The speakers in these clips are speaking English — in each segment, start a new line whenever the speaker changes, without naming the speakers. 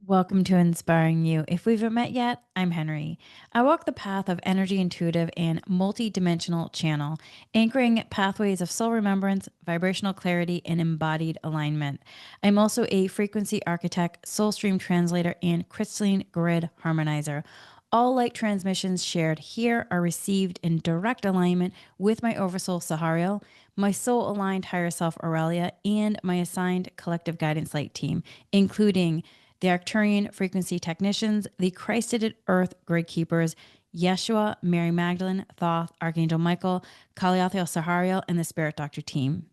Welcome to Inspiring You. If we haven't met yet, I'm Henry. I walk the path of energy intuitive and multi-dimensional channel, anchoring pathways of soul remembrance, vibrational clarity, and embodied alignment. I'm also a frequency architect, soul stream translator, and crystalline grid harmonizer. All light transmissions shared here are received in direct alignment with my oversoul Sahariel, my soul aligned higher self Aurelia, and my assigned collective guidance light team, including the Arcturian frequency technicians, the Christed Earth grid keepers, Yeshua, Mary Magdalene, Thoth, Archangel Michael, Kaliathiel Sahariel, and the Spirit Doctor team,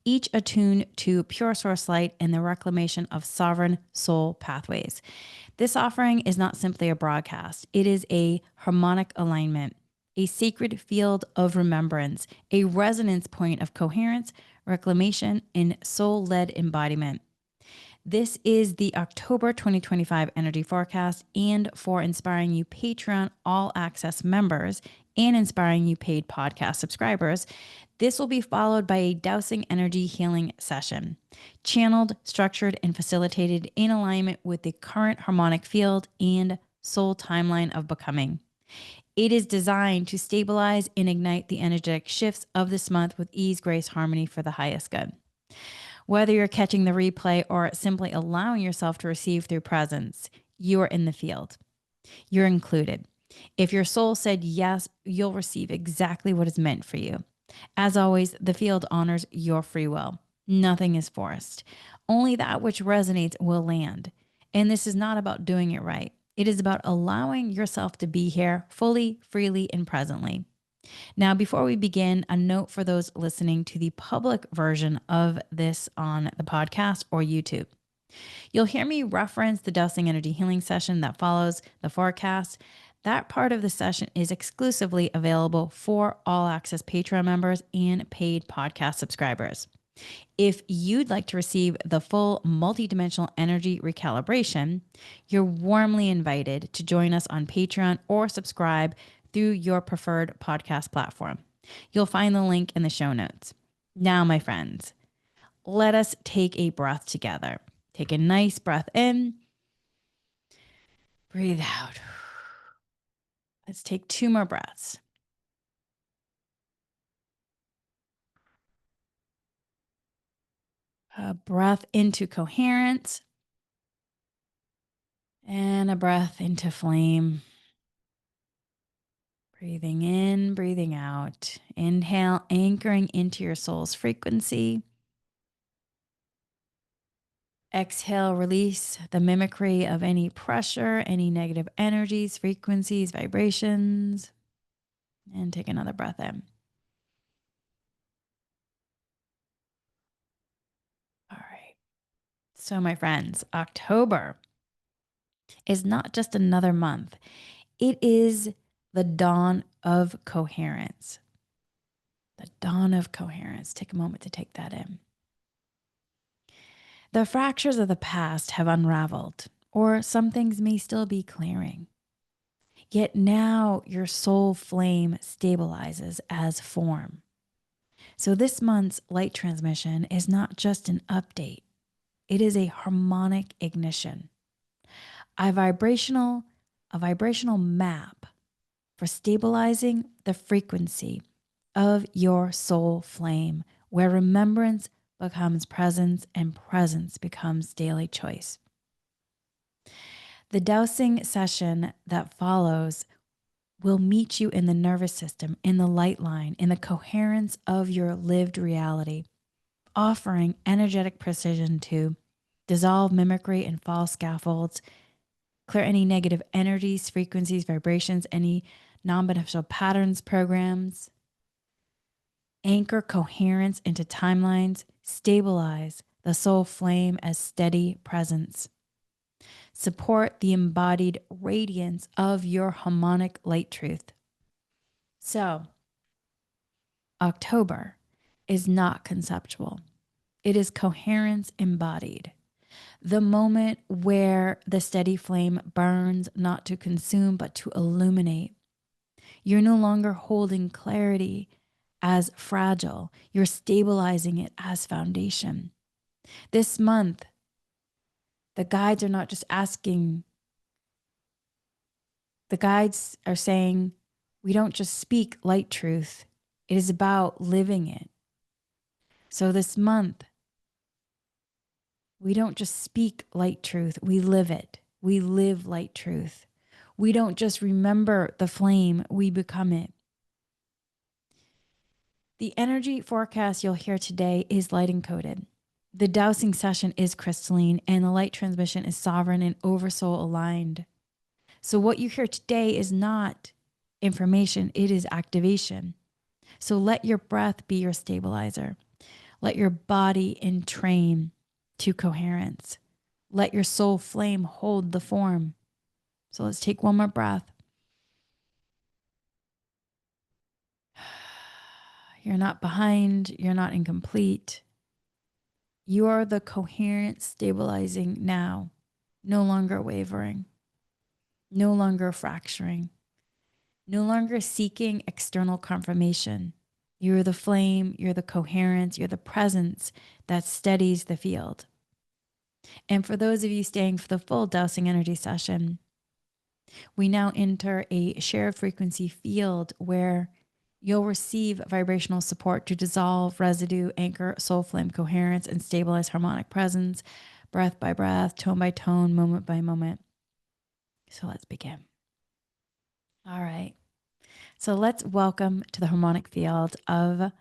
each attuned to pure source light and the reclamation of sovereign soul pathways. This offering is not simply a broadcast, it is a harmonic alignment, a sacred field of remembrance, a resonance point of coherence, reclamation, and soul led embodiment. This is the October 2025 energy forecast, and for Inspiring You Patreon all access members and Inspiring You paid podcast subscribers, this will be followed by a dowsing energy healing session, channeled, structured, and facilitated in alignment with the current harmonic field and soul timeline of becoming. It is designed to stabilize and ignite the energetic shifts of this month with ease, grace, harmony for the highest good. Whether you're catching the replay or simply allowing yourself to receive through presence, you are in the field. You're included. If your soul said yes, you'll receive exactly what is meant for you. As always, the field honors your free will. Nothing is forced. Only that which resonates will land. And this is not about doing it right. It is about allowing yourself to be here fully, freely, and presently. Now, before we begin, a note for those listening to the public version of this on the podcast or YouTube. You'll hear me reference the dowsing energy healing session that follows the forecast. That part of the session is exclusively available for all access Patreon members and paid podcast subscribers. If you'd like to receive the full multidimensional energy recalibration, you're warmly invited to join us on Patreon or subscribe through your preferred podcast platform. You'll find the link in the show notes. Now, my friends, let us take a breath together. Take a nice breath in, breathe out. Let's take 2 more breaths. A breath into coherence and a breath into flame. Breathing in, breathing out. Inhale, anchoring into your soul's frequency. Exhale, release the mimicry of any pressure, any negative energies, frequencies, vibrations. And take another breath in. All right. So, my friends, October is not just another month, it is the dawn of coherence. The dawn of coherence. Take a moment to take that in. The fractures of the past have unraveled, or some things may still be clearing. Yet now your soul flame stabilizes as form. So this month's light transmission is not just an update. It is a harmonic ignition, a vibrational map for stabilizing the frequency of your soul flame, where remembrance becomes presence and presence becomes daily choice. The dowsing session that follows will meet you in the nervous system, in the light line, in the coherence of your lived reality, offering energetic precision to dissolve mimicry and false scaffolds, clear any negative energies, frequencies, vibrations, any non-beneficial patterns, programs, anchor coherence into timelines, stabilize the soul flame as steady presence. Support the embodied radiance of your harmonic light truth. So, October is not conceptual. It is coherence embodied. The moment where the steady flame burns not to consume but to illuminate. You're no longer holding clarity as fragile. You're stabilizing it as foundation. This month, The guides are not just asking, the guides are saying, we don't just speak light truth, it is about living it. So this month, we don't just speak light truth, we live it. We live light truth. We don't just remember the flame, we become it. The energy forecast you'll hear today is light encoded. The dowsing session is crystalline, and the light transmission is sovereign and oversoul aligned. So what you hear today is not information, it is activation. So let your breath be your stabilizer. Let your body entrain to coherence. Let your soul flame hold the form. So let's take one more breath. You're not behind, you're not incomplete. You are the coherent stabilizing now, no longer wavering, no longer fracturing, no longer seeking external confirmation. You're the flame, you're the coherence, you're the presence that steadies the field. And for those of you staying for the full dowsing energy session, we now enter a shared frequency field where you'll receive vibrational support to dissolve residue, anchor soul flame coherence, and stabilize harmonic presence, breath by breath, tone by tone, moment by moment. So let's begin. All right. So let's welcome to the harmonic field of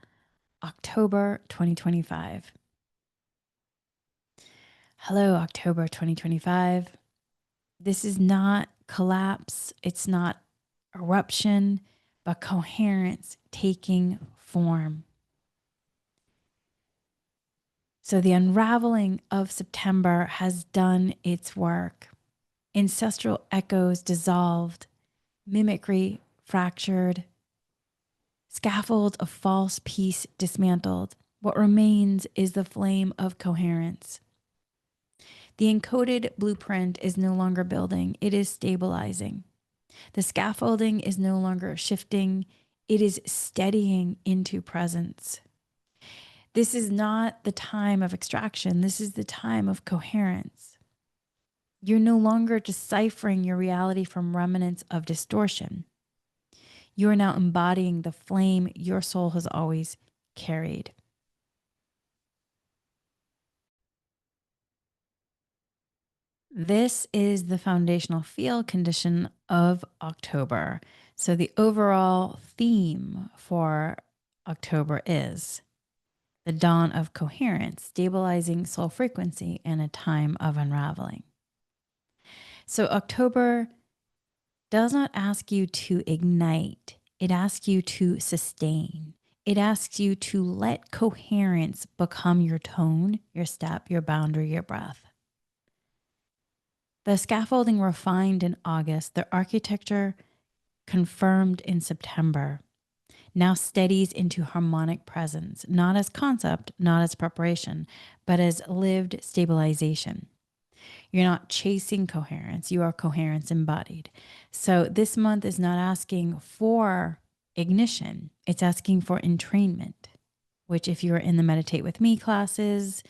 October 2025. Hello, October 2025. This is not collapse. It's not eruption, but coherence taking form. So the unraveling of September has done its work. Ancestral echoes dissolved, mimicry fractured, scaffold of false peace dismantled. What remains is the flame of coherence. The encoded blueprint is no longer building, it is stabilizing. The scaffolding is no longer shifting, it is steadying into presence. This is not the time of extraction, this is the time of coherence. You're no longer deciphering your reality from remnants of distortion. You are now embodying the flame your soul has always carried. This is the foundational field condition of October. So the overall theme for October is the dawn of coherence, stabilizing soul frequency, and a time of unraveling. So October does not ask you to ignite. It asks you to sustain. It asks you to let coherence become your tone, your step, your boundary, your breath. The scaffolding refined in August, the architecture confirmed in September, now steadies into harmonic presence, not as concept, not as preparation, but as lived stabilization. You're not chasing coherence, you are coherence embodied. So this month is not asking for ignition, it's asking for entrainment, which if you're in the Meditate With Me classes,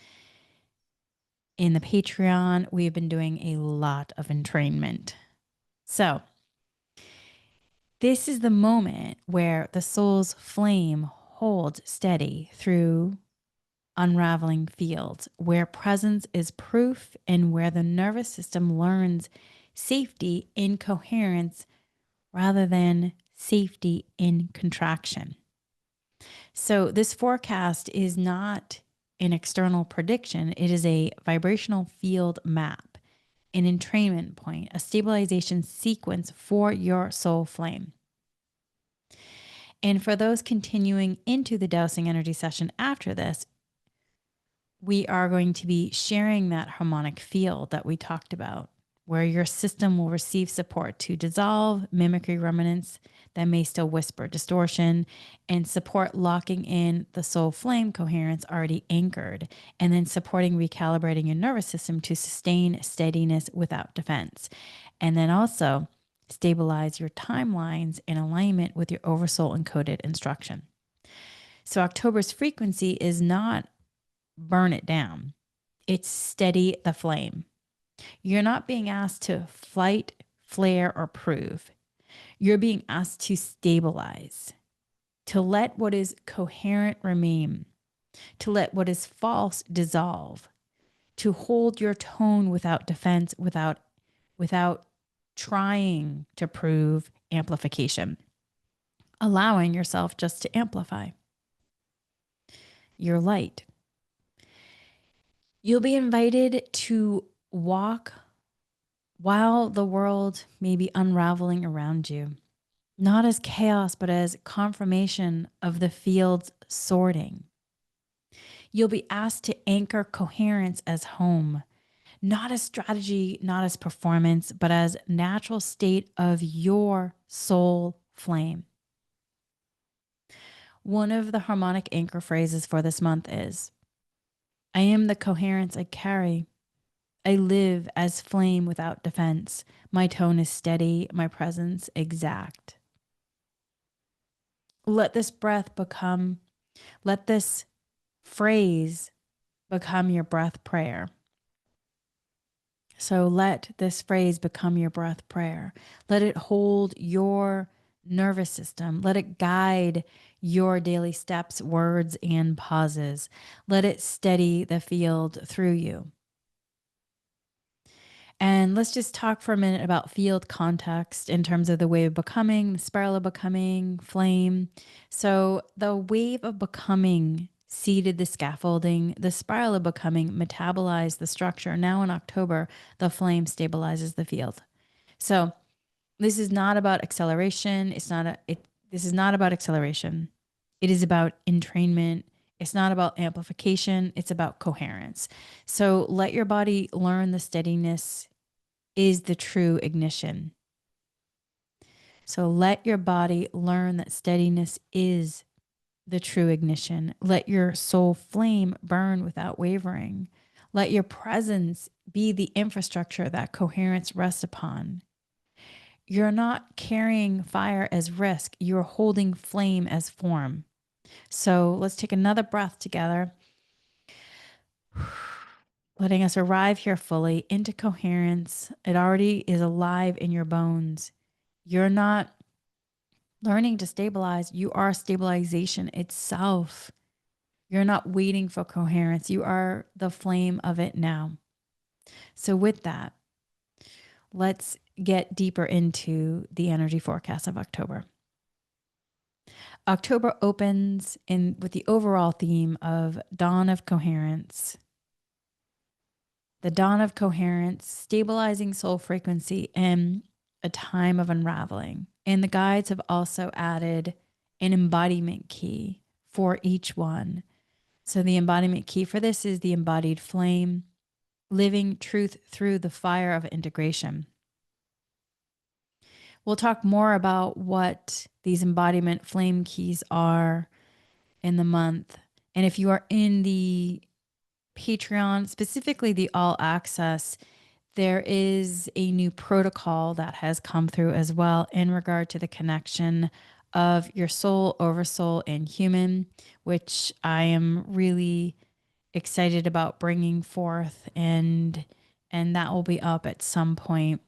in the Patreon, we've been doing a lot of entrainment. So this is the moment where the soul's flame holds steady through unraveling fields, where presence is proof and where the nervous system learns safety in coherence rather than safety in contraction. So this forecast is not an external prediction. It is a vibrational field map, an entrainment point, a stabilization sequence for your soul flame. And for those continuing into the dowsing energy session after this, we are going to be sharing that harmonic field that we talked about, where your system will receive support to dissolve mimicry remnants that may still whisper distortion and support locking in the soul flame coherence already anchored, and then supporting recalibrating your nervous system to sustain steadiness without defense. And then also stabilize your timelines in alignment with your oversoul encoded instruction. So October's frequency is not burn it down. It's steady the flame. You're not being asked to fight, flare, or prove. You're being asked to stabilize, to let what is coherent remain, to let what is false dissolve, to hold your tone without defense, without trying to prove amplification, allowing yourself just to amplify your light. You'll be invited to walk while the world may be unraveling around you, not as chaos, but as confirmation of the field's sorting. You'll be asked to anchor coherence as home, not as strategy, not as performance, but as natural state of your soul flame. One of the harmonic anchor phrases for this month is, I am the coherence I carry. I live as flame without defense. My tone is steady, my presence exact. Let this let this phrase become your breath prayer. So let this phrase become your breath prayer. Let it hold your nervous system. Let it guide your daily steps, words, and pauses. Let it steady the field through you. And let's just talk for a minute about field context in terms of the wave of becoming, the spiral of becoming, flame. So the wave of becoming seeded the scaffolding, the spiral of becoming metabolized the structure. Now in October, the flame stabilizes the field. So this is not about acceleration. This is not about acceleration. It is about entrainment. It's not about amplification. It's about coherence. So let your body learn the steadiness is the true ignition. So let your body learn that steadiness is the true ignition. Let your soul flame burn without wavering. Let your presence be the infrastructure that coherence rests upon. You're not carrying fire as risk. You're holding flame as form. So let's take another breath together, letting us arrive here fully into coherence. It already is alive in your bones. You're not learning to stabilize. You are stabilization itself. You're not waiting for coherence. You are the flame of it now. So with that, let's get deeper into the energy forecast of October. October opens with the overall theme of dawn of coherence. The dawn of coherence, stabilizing soul frequency in a time of unraveling. And the guides have also added an embodiment key for each one. So the embodiment key for this is the embodied flame, living truth through the fire of integration. We'll talk more about what these embodiment flame keys are in the month. And if you are in the Patreon, specifically the all access, there is a new protocol that has come through as well in regard to the connection of your soul, oversoul, and human, which I am really excited about bringing forth, and that will be up at some point.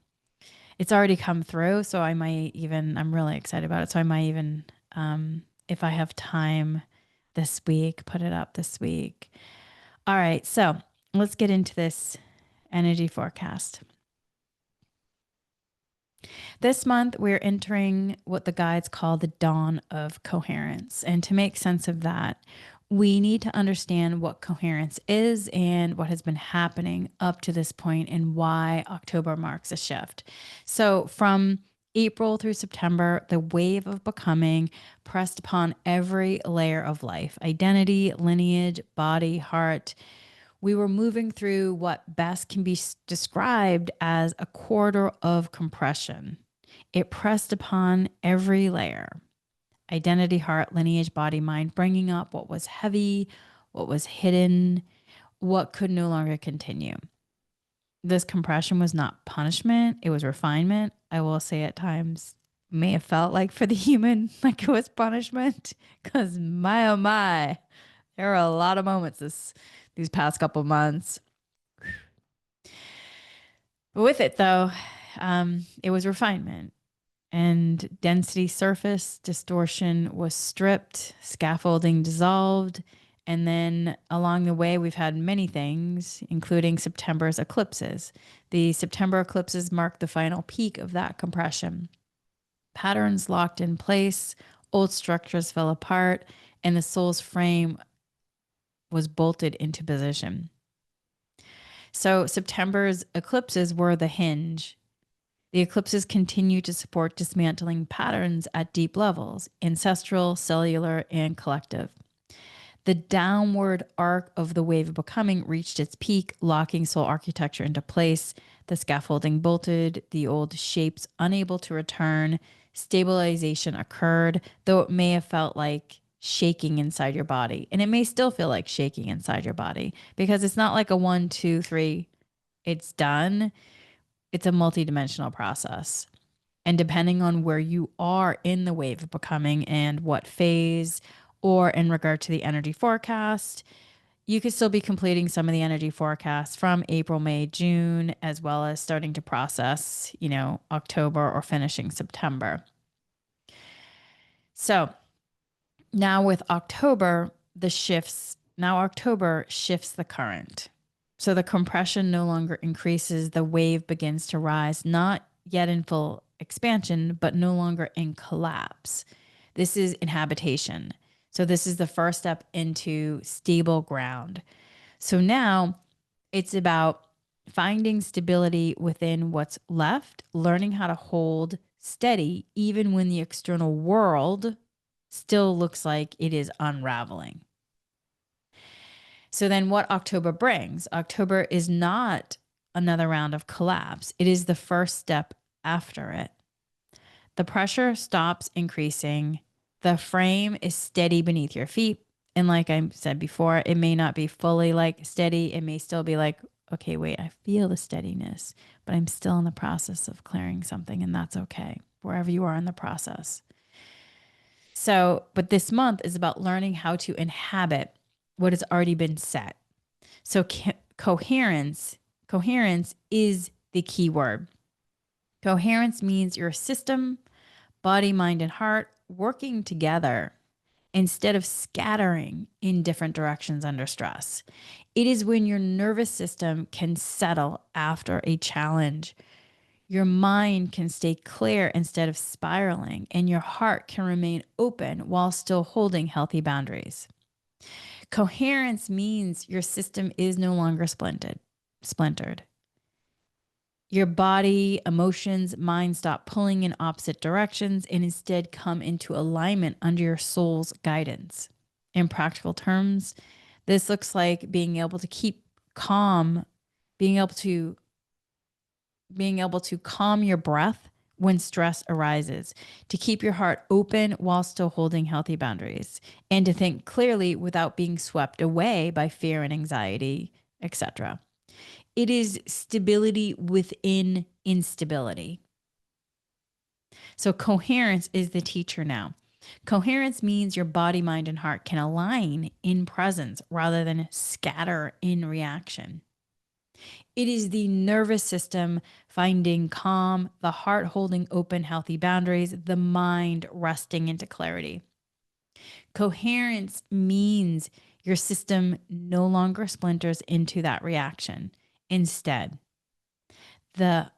It's already come through, so I'm really excited about it. So I might even, if I have time this week, put it up this week. All right, so let's get into this energy forecast. This month, we're entering what the guides call the dawn of coherence. And to make sense of that, we need to understand what coherence is and what has been happening up to this point and why October marks a shift. So from April through September, the wave of becoming pressed upon every layer of life: identity, lineage, body, heart. We were moving through what best can be described as a corridor of compression. It pressed upon every layer: identity, heart, lineage, body, mind, bringing up what was heavy, what was hidden, what could no longer continue. This compression was not punishment, it was refinement. I will say at times may have felt like for the human like it was punishment, because my oh my, there are a lot of moments these past couple months. But with it, though, it was refinement and density surface distortion was stripped, scaffolding dissolved. And then along the way, we've had many things, including September's eclipses. The September eclipses marked the final peak of that compression. Patterns locked in place, old structures fell apart, and the soul's frame was bolted into position. So September's eclipses were the hinge. The eclipses continue to support dismantling patterns at deep levels, ancestral, cellular, and collective. The downward arc of the wave of becoming reached its peak, locking soul architecture into place. The scaffolding bolted, the old shapes unable to return. Stabilization occurred, though it may have felt like shaking inside your body. And it may still feel like shaking inside your body because it's not like a one, two, three, it's done. It's a multidimensional process. And depending on where you are in the wave of becoming and what phase, or in regard to the energy forecast, you could still be completing some of the energy forecasts from April, May, June, as well as starting to process, October or finishing September. So now with October, October shifts the current. So the compression no longer increases, the wave begins to rise, not yet in full expansion, but no longer in collapse. This is inhabitation. So this is the first step into stable ground. So now it's about finding stability within what's left, learning how to hold steady, even when the external world still looks like it is unraveling. So then what October brings? October is not another round of collapse. It is the first step after it. The pressure stops increasing. The frame is steady beneath your feet. And like I said before, it may not be fully like steady. It may still be like, okay, wait, I feel the steadiness, but I'm still in the process of clearing something, and that's okay, wherever you are in the process. So, but this month is about learning how to inhabit what has already been set. So, coherence is the key word. Coherence means your system, body, mind, and heart working together instead of scattering in different directions under stress. It is when your nervous system can settle after a challenge. Your mind can stay clear instead of spiraling, and your heart can remain open while still holding healthy boundaries. Coherence means your system is no longer splintered. Your body, emotions, mind stop pulling in opposite directions and instead come into alignment under your soul's guidance. In practical terms, this looks like being able to keep calm, being able to calm your breath when stress arises, to keep your heart open while still holding healthy boundaries, and to think clearly without being swept away by fear and anxiety, etc. It is stability within instability. So coherence is the teacher now. Coherence means your body, mind, and heart can align in presence rather than scatter in reaction. It is the nervous system finding calm, the heart holding open, healthy boundaries, the mind resting into clarity. Coherence means your system no longer splinters into that reaction. Instead, the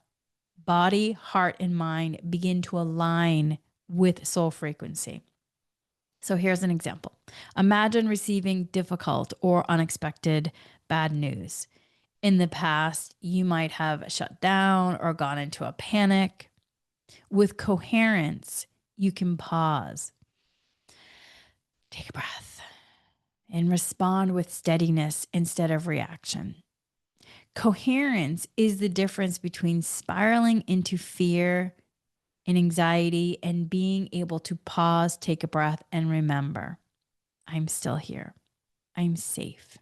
body, heart, and mind begin to align with soul frequency. So here's an example. Imagine receiving difficult or unexpected bad news. In the past, you might have shut down or gone into a panic. With coherence, you can pause, take a breath, and respond with steadiness instead of reaction. Coherence is the difference between spiraling into fear and anxiety and being able to pause, take a breath, and remember, I'm still here. I'm safe.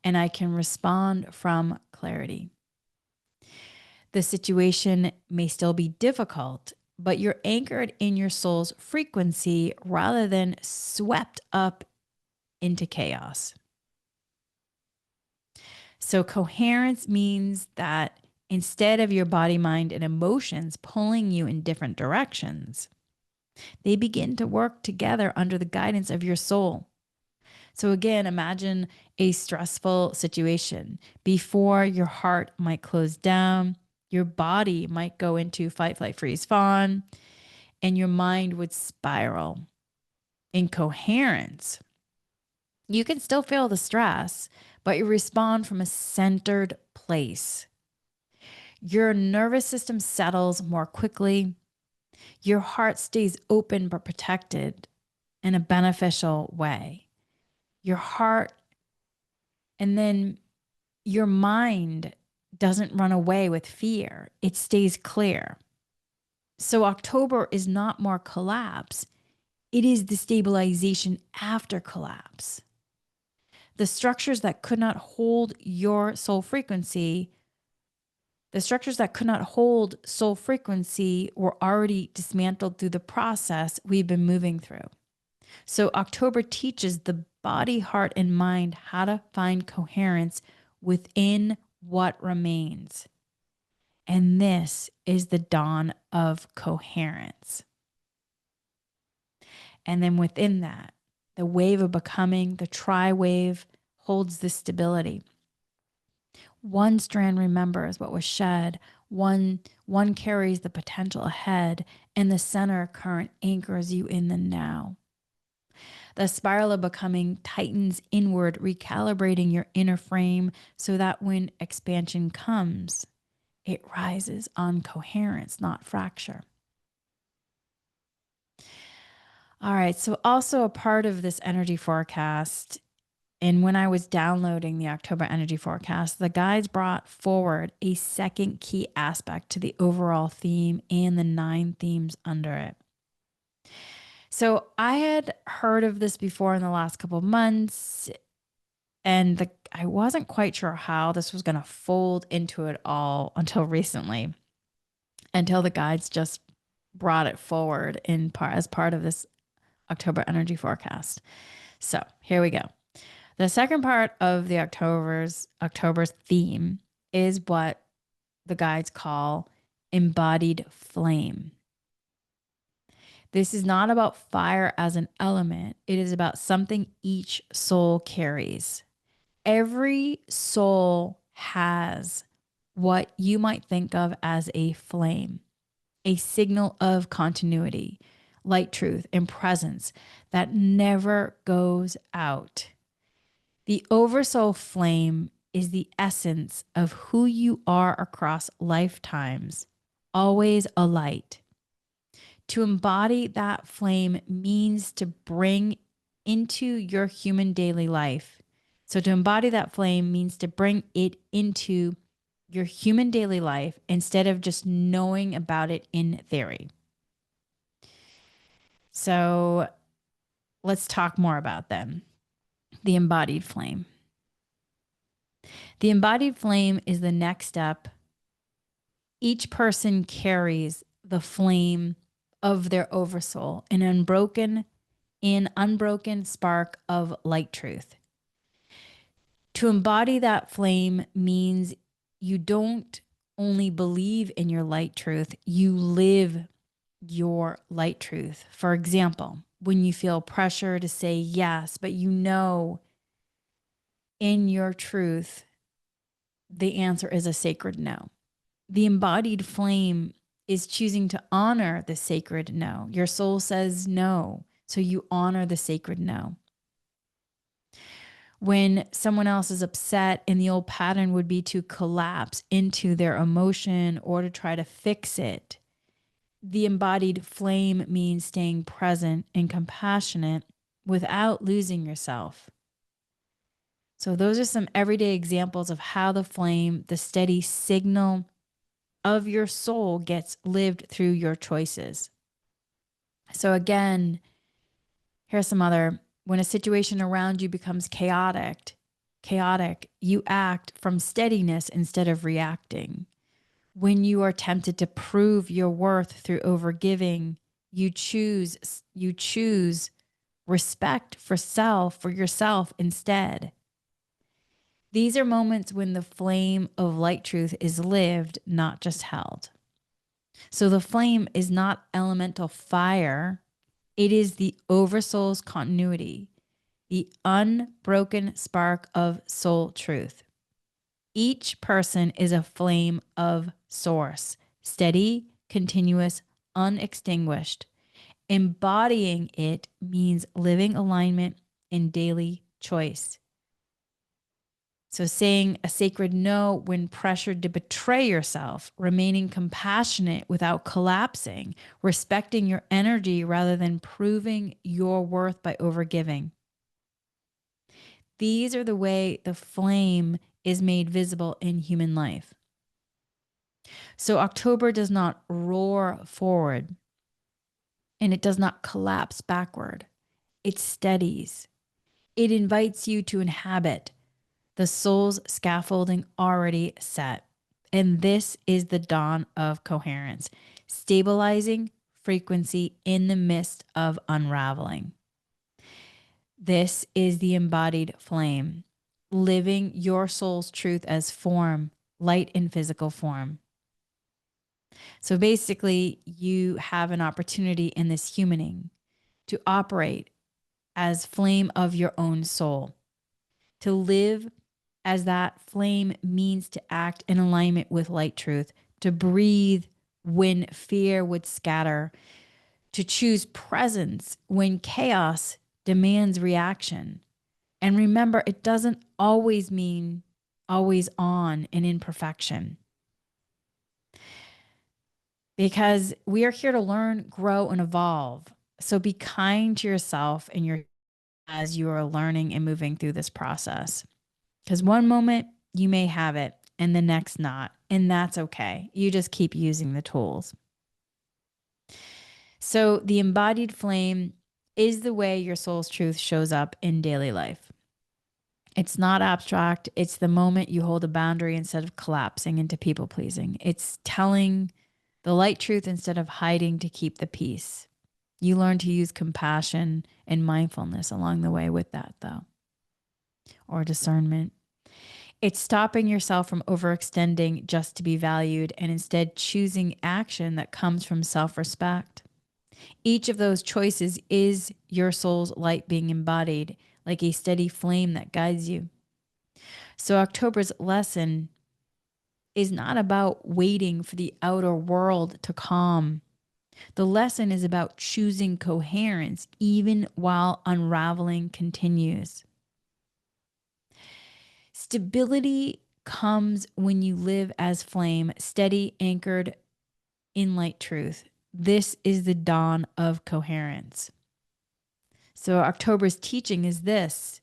And I can respond from clarity. The situation may still be difficult, but you're anchored in your soul's frequency rather than swept up into chaos. So coherence means that Instead of your body, mind, and emotions pulling you in different directions, they begin to work together under the guidance of your soul. So again, imagine a stressful situation. Before, your heart might close down, your body might go into fight, flight, freeze, fawn, and your mind would spiral. In coherence, you can still feel the stress, but you respond from a centered place. Your nervous system settles more quickly. Your heart stays open but protected in a beneficial way. Your heart, and then your mind doesn't run away with fear, it stays clear. So October is not more collapse, it is the stabilization after collapse. The structures that could not hold your soul frequency, the structures that could not hold soul frequency were already dismantled through the process we've been moving through. So October teaches the body, heart, and mind how to find coherence within what remains. And this is the dawn of coherence. And then within that, the wave of becoming, the tri-wave, holds the stability. One strand remembers what was shed, one carries the potential ahead, and the center current anchors you in the now. The spiral of becoming tightens inward, recalibrating your inner frame so that when expansion comes, it rises on coherence, not fracture. All right, so also a part of this energy forecast, and when I was downloading the October energy forecast, the guides brought forward a second key aspect to the overall theme and the 9 themes under it. So I had heard of this before in the last couple of months, and I wasn't quite sure how this was going to fold into it all until recently, until the guides just brought it forward as part of this October energy forecast. So here we go. The second part of the October's theme is what the guides call embodied flame. This is not about fire as an element. It is about something each soul carries. Every soul has what you might think of as a flame, a signal of continuity, light, truth, and presence that never goes out. The oversoul flame is the essence of who you are across lifetimes, always a light. To embody that flame means to bring into your human daily life. So to embody that flame means to bring it into your human daily life instead of just knowing about it in theory. So let's talk more about them. The embodied flame. The embodied flame is the next step. Each person carries the flame of their oversoul, an unbroken spark of light truth. To embody that flame means you don't only believe in your light truth, you live your light truth. For example, when you feel pressure to say yes, but you know in your truth, the answer is a sacred no. The embodied flame is choosing to honor the sacred no. Your soul says no, so you honor the sacred no. When someone else is upset and the old pattern would be to collapse into their emotion or to try to fix it, the embodied flame means staying present and compassionate without losing yourself. So those are some everyday examples of how the flame, the steady signal of your soul, gets lived through your choices. So again, here's some other. When a situation around you becomes chaotic, you act from steadiness instead of reacting. When you are tempted to prove your worth through overgiving, you choose respect for yourself instead. These are moments when the flame of light truth is lived, not just held. So the flame is not elemental fire, it is the oversoul's continuity, the unbroken spark of soul truth. Each person is a flame of source, steady, continuous, unextinguished. Embodying it means living alignment in daily choice. So, saying a sacred no when pressured to betray yourself, remaining compassionate without collapsing, respecting your energy rather than proving your worth by overgiving. These are the way the flame is made visible in human life. So, October does not roar forward and it does not collapse backward, it steadies. It invites you to inhabit the soul's scaffolding already set. And this is the dawn of coherence, stabilizing frequency in the midst of unraveling. This is the embodied flame, living your soul's truth as form, light in physical form. So basically, you have an opportunity in this humaning to operate as flame of your own soul, to live as that flame means to act in alignment with light truth, to breathe when fear would scatter, to choose presence when chaos demands reaction. And remember, it doesn't always mean always on and in perfection. Because we are here to learn, grow, and evolve. So be kind to yourself and your as you are learning and moving through this process. Because one moment you may have it and the next not. And that's okay. You just keep using the tools. So the embodied flame is the way your soul's truth shows up in daily life. It's not abstract. It's the moment you hold a boundary instead of collapsing into people pleasing. It's telling the light truth instead of hiding to keep the peace. You learn to use compassion and mindfulness along the way with that, though, or discernment. It's stopping yourself from overextending just to be valued and instead choosing action that comes from self respect. Each of those choices is your soul's light being embodied, like a steady flame that guides you. So, October's lesson is not about waiting for the outer world to calm. The lesson is about choosing coherence even while unraveling continues. Stability comes when you live as flame, steady, anchored in light truth. This is the dawn of coherence. So, October's teaching is this: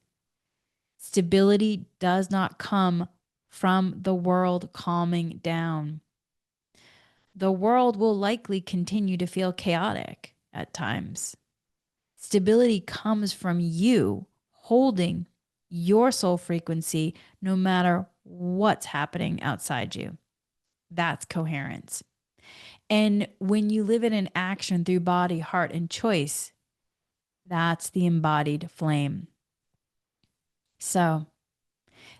stability does not come from the world calming down. The world will likely continue to feel chaotic at times. Stability comes from you holding your soul frequency no matter what's happening outside you. That's coherence. And when you live it in action through body, heart, and choice, that's the embodied flame. So,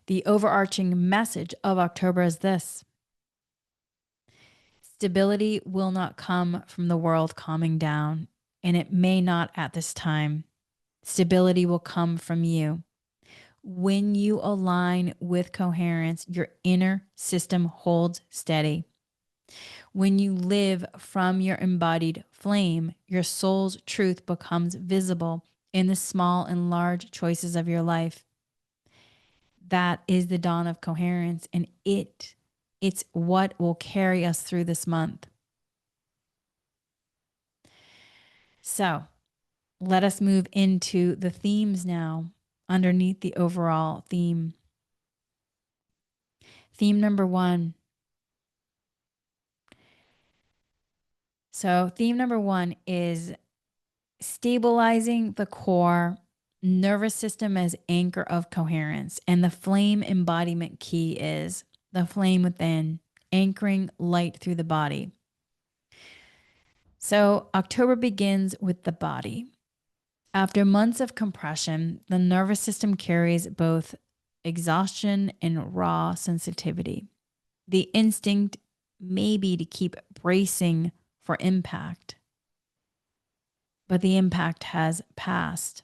the overarching message of October is this: stability will not come from the world calming down, and it may not at this time. Stability will come from you. When you align with coherence, your inner system holds steady. When you live from your embodied flame, your soul's truth becomes visible in the small and large choices of your life. That is the dawn of coherence, and it's what will carry us through this month. So, let us move into the themes now underneath the overall theme. Theme number 1. So, theme number 1 is stabilizing the core nervous system as anchor of coherence. And the flame embodiment key is the flame within, anchoring light through the body. So, October begins with the body. After months of compression, the nervous system carries both exhaustion, and raw sensitivity. The instinct may be to keep bracing for impact, but the impact has passed.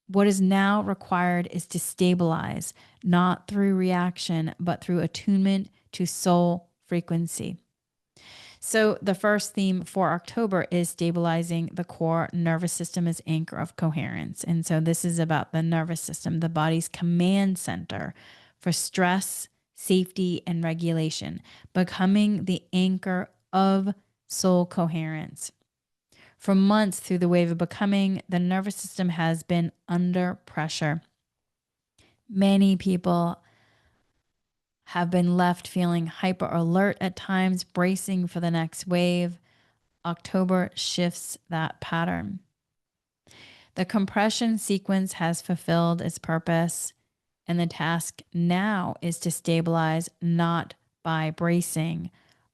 What is now required is to stabilize, not through reaction, but through attunement to soul frequency. So, the first theme for October is stabilizing the core nervous system as anchor of coherence. And so, this is about the nervous system, the body's command center for stress, safety, and regulation, becoming the anchor of soul coherence. For months through the wave of becoming, the nervous system has been under pressure. Many people have been left feeling hyper alert at times, bracing for the next wave. October shifts that pattern. The compression sequence has fulfilled its purpose, and the task now is to stabilize not by bracing,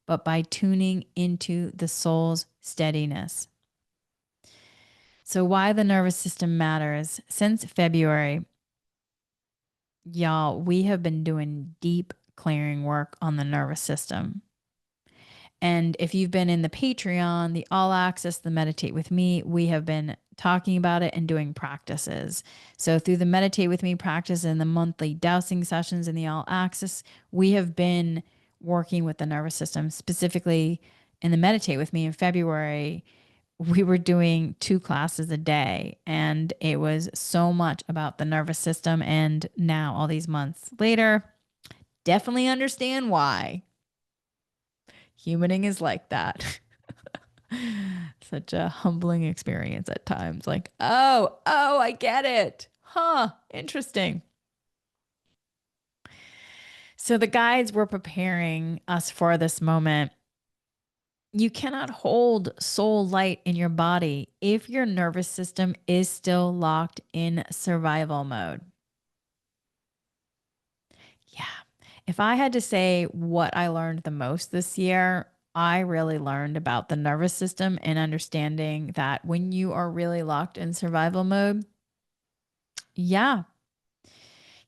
but by tuning into the soul's steadiness. So, why the nervous system matters. Since February, y'all, we have been doing deep clearing work on the nervous system. And if you've been in the Patreon, the All Access, the Meditate with Me, we have been talking about it and doing practices. So through the Meditate with Me practice and the monthly dowsing sessions in the All Access, we have been working with the nervous system. Specifically in the Meditate with Me in February, we were doing 2 classes a day, and it was so much about the nervous system. And now, all these months later, definitely understand why. Humaning is like that. Such a humbling experience at times. Like, oh, I get it. Huh, interesting. So the guides were preparing us for this moment. You cannot hold soul light in your body if your nervous system is still locked in survival mode. Yeah. If I had to say what I learned the most this year, I really learned about the nervous system and understanding that when you are really locked in survival mode, yeah,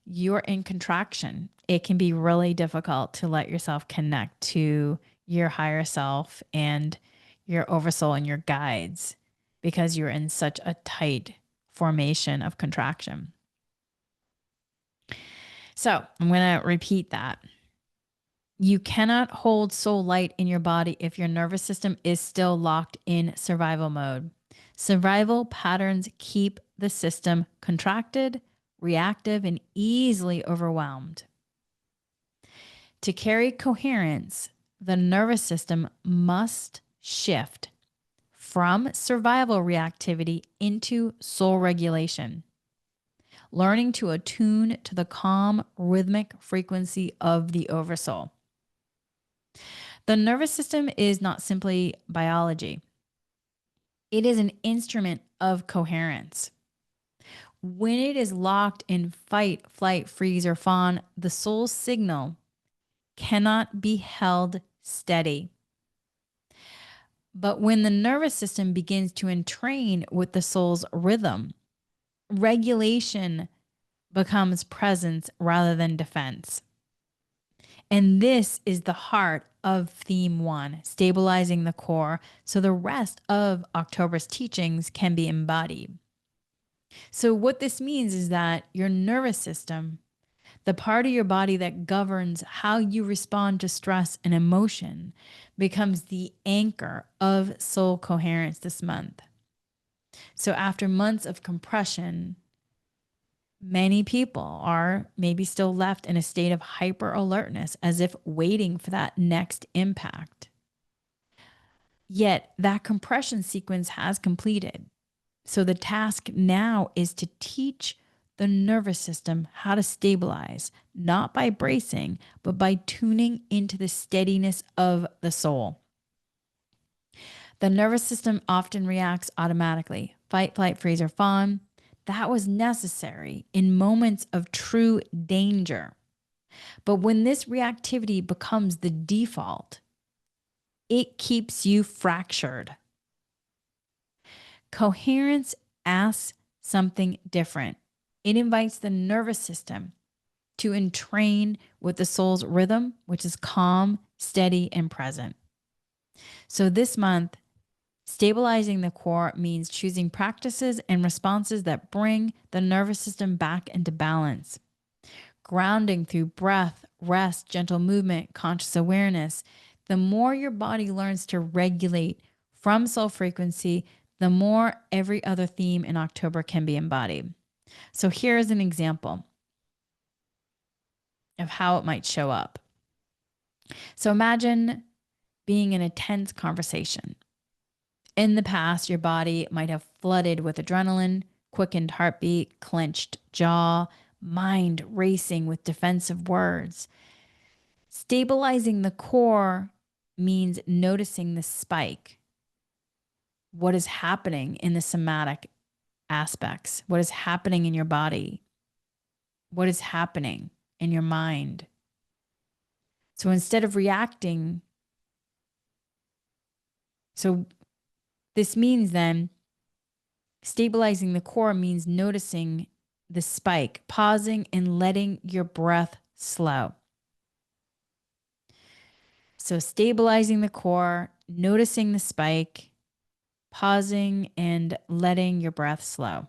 you're in contraction. It can be really difficult to let yourself connect to your higher self and your oversoul and your guides because you're in such a tight formation of contraction. So I'm going to repeat that. You cannot hold soul light in your body if your nervous system is still locked in survival mode. Survival patterns keep the system contracted, reactive, and easily overwhelmed. To carry coherence, the nervous system must shift from survival reactivity into soul regulation, learning to attune to the calm, rhythmic frequency of the oversoul. The nervous system is not simply biology. It is an instrument of coherence. When it is locked in fight, flight, freeze, or fawn, the soul's signal cannot be held steady. But when the nervous system begins to entrain with the soul's rhythm, regulation becomes presence rather than defense. And this is the heart of theme 1, stabilizing the core, so the rest of October's teachings can be embodied. So what this means is that your nervous system, the part of your body that governs how you respond to stress and emotion, becomes the anchor of soul coherence this month. So after months of compression, many people are maybe still left in a state of hyper alertness, as if waiting for that next impact. Yet that compression sequence has completed. So the task now is to teach the nervous system how to stabilize, not by bracing, but by tuning into the steadiness of the soul. The nervous system often reacts automatically, fight, flight, freeze, or fawn. That was necessary in moments of true danger. But when this reactivity becomes the default, it keeps you fractured. Coherence asks something different. It invites the nervous system to entrain with the soul's rhythm, which is calm, steady, and present. So this month, stabilizing the core means choosing practices and responses that bring the nervous system back into balance. Grounding through breath, rest, gentle movement, conscious awareness. The more your body learns to regulate from soul frequency, the more every other theme in October can be embodied. So here's an example of how it might show up. So imagine being in a tense conversation. In the past, your body might have flooded with adrenaline, quickened heartbeat, clenched jaw, mind racing with defensive words. Stabilizing the core means noticing the spike. What is happening in the somatic aspects? What is happening in your body? What is happening in your mind? So instead of reacting, so this means then stabilizing the core means noticing the spike, pausing and letting your breath slow. So stabilizing the core, noticing the spike, pausing and letting your breath slow.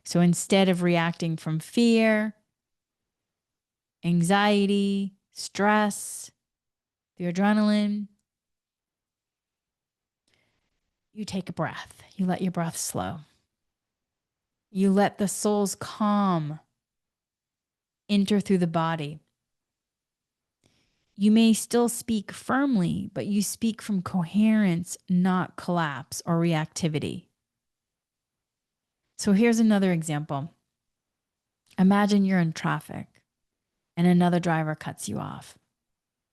So instead of reacting from fear, anxiety, stress, the adrenaline, you take a breath. You let your breath slow. You let the soul's calm enter through the body. You may still speak firmly, but you speak from coherence, not collapse or reactivity. So here's another example. Imagine you're in traffic and another driver cuts you off.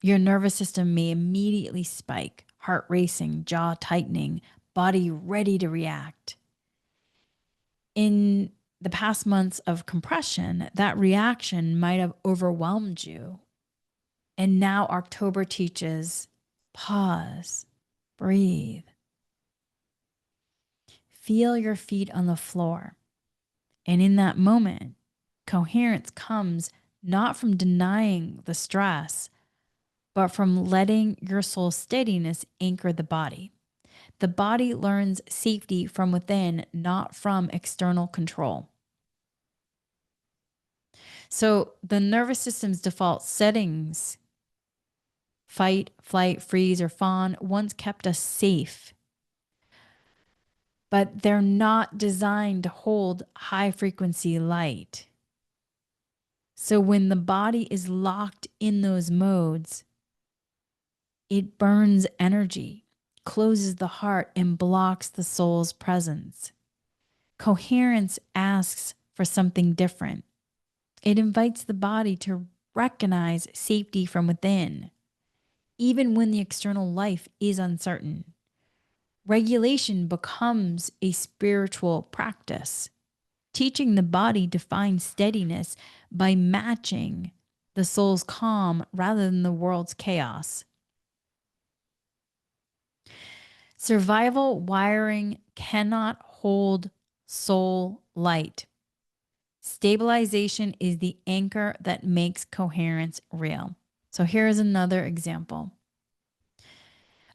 Your nervous system may immediately spike, heart racing, jaw tightening, body ready to react. In the past months of compression, that reaction might have overwhelmed you. And now October teaches pause, breathe, feel your feet on the floor. And in that moment, coherence comes not from denying the stress, but from letting your soul's steadiness anchor the body. The body learns safety from within, not from external control. So the nervous system's default settings, fight, flight, freeze, or fawn, once kept us safe. But they're not designed to hold high frequency light. So when the body is locked in those modes, it burns energy, closes the heart, and blocks the soul's presence. Coherence asks for something different. It invites the body to recognize safety from within, even when the external life is uncertain. Regulation becomes a spiritual practice, teaching the body to find steadiness by matching the soul's calm rather than the world's chaos. Survival wiring cannot hold soul light. Stabilization is the anchor that makes coherence real. So here is another example.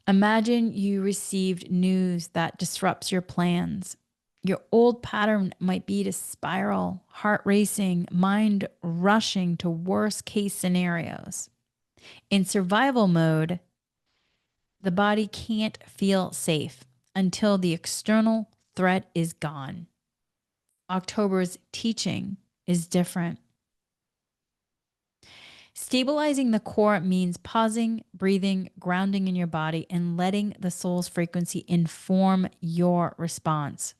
Imagine you received news that disrupts your plans. Your old pattern might be to spiral, heart racing, mind rushing to worst case scenarios. In survival mode, the body can't feel safe until the external threat is gone. October's teaching is different. Stabilizing the core means pausing, breathing, grounding in your body, and letting the soul's frequency inform your response.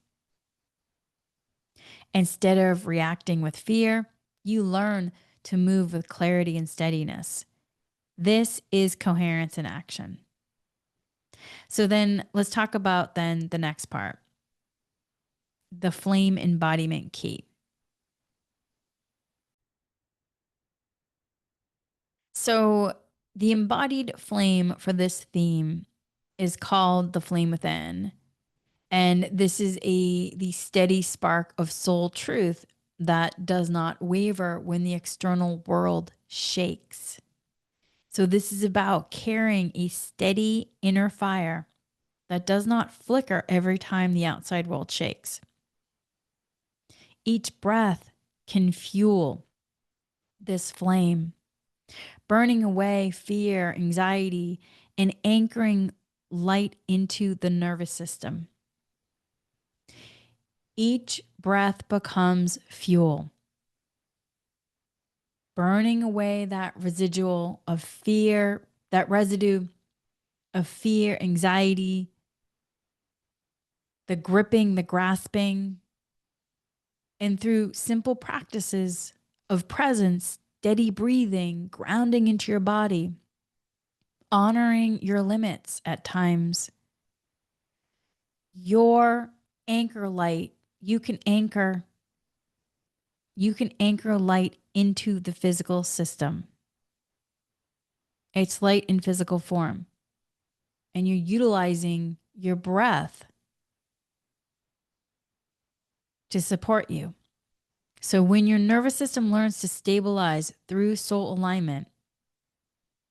Instead of reacting with fear, you learn to move with clarity and steadiness. This is coherence in action. So then let's talk about then the next part, the flame embodiment key. So the embodied flame for this theme is called the flame within. And this is the steady spark of soul truth that does not waver when the external world shakes. So, this is about carrying a steady inner fire that does not flicker every time the outside world shakes. Each breath can fuel this flame, burning away fear, anxiety, and anchoring light into the nervous system. Each breath becomes fuel, burning away that residual of fear, that residue of fear, anxiety, the gripping, the grasping. And through simple practices of presence, steady breathing, grounding into your body, honoring your limits at times, your anchor light, you can anchor light into the physical system. It's light in physical form. And you're utilizing your breath to support you. So when your nervous system learns to stabilize through soul alignment,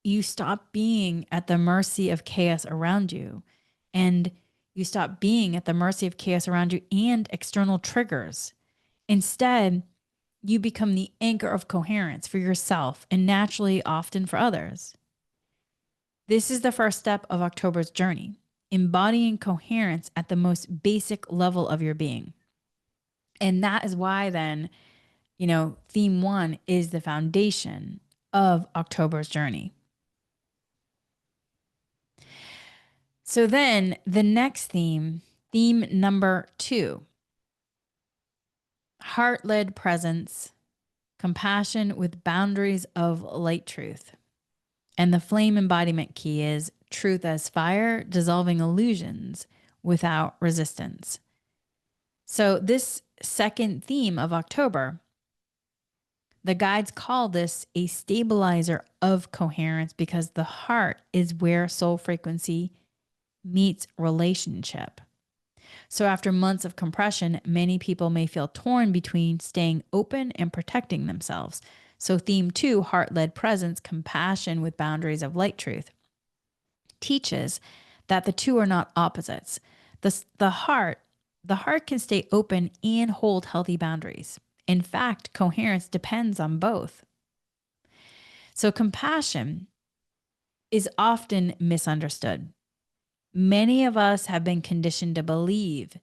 you stop being at the mercy of chaos around you. And you stop being at the mercy of chaos around you and external triggers. Instead, you become the anchor of coherence for yourself and naturally often for others. This is the first step of October's journey, embodying coherence at the most basic level of your being. And that is why then, theme 1 is the foundation of October's journey. So then the next theme number 2, heart-led presence, compassion with boundaries of light truth. And the flame embodiment key is truth as fire, dissolving illusions without resistance. So this second theme of October, the guides call this a stabilizer of coherence because the heart is where soul frequency meets relationship. So after months of compression, many people may feel torn between staying open and protecting themselves. So theme 2, heart-led presence, compassion with boundaries of light truth, teaches that the two are not opposites. The heart can stay open and hold healthy boundaries. In fact, coherence depends on both. So compassion is often misunderstood. Many of us have been conditioned to believe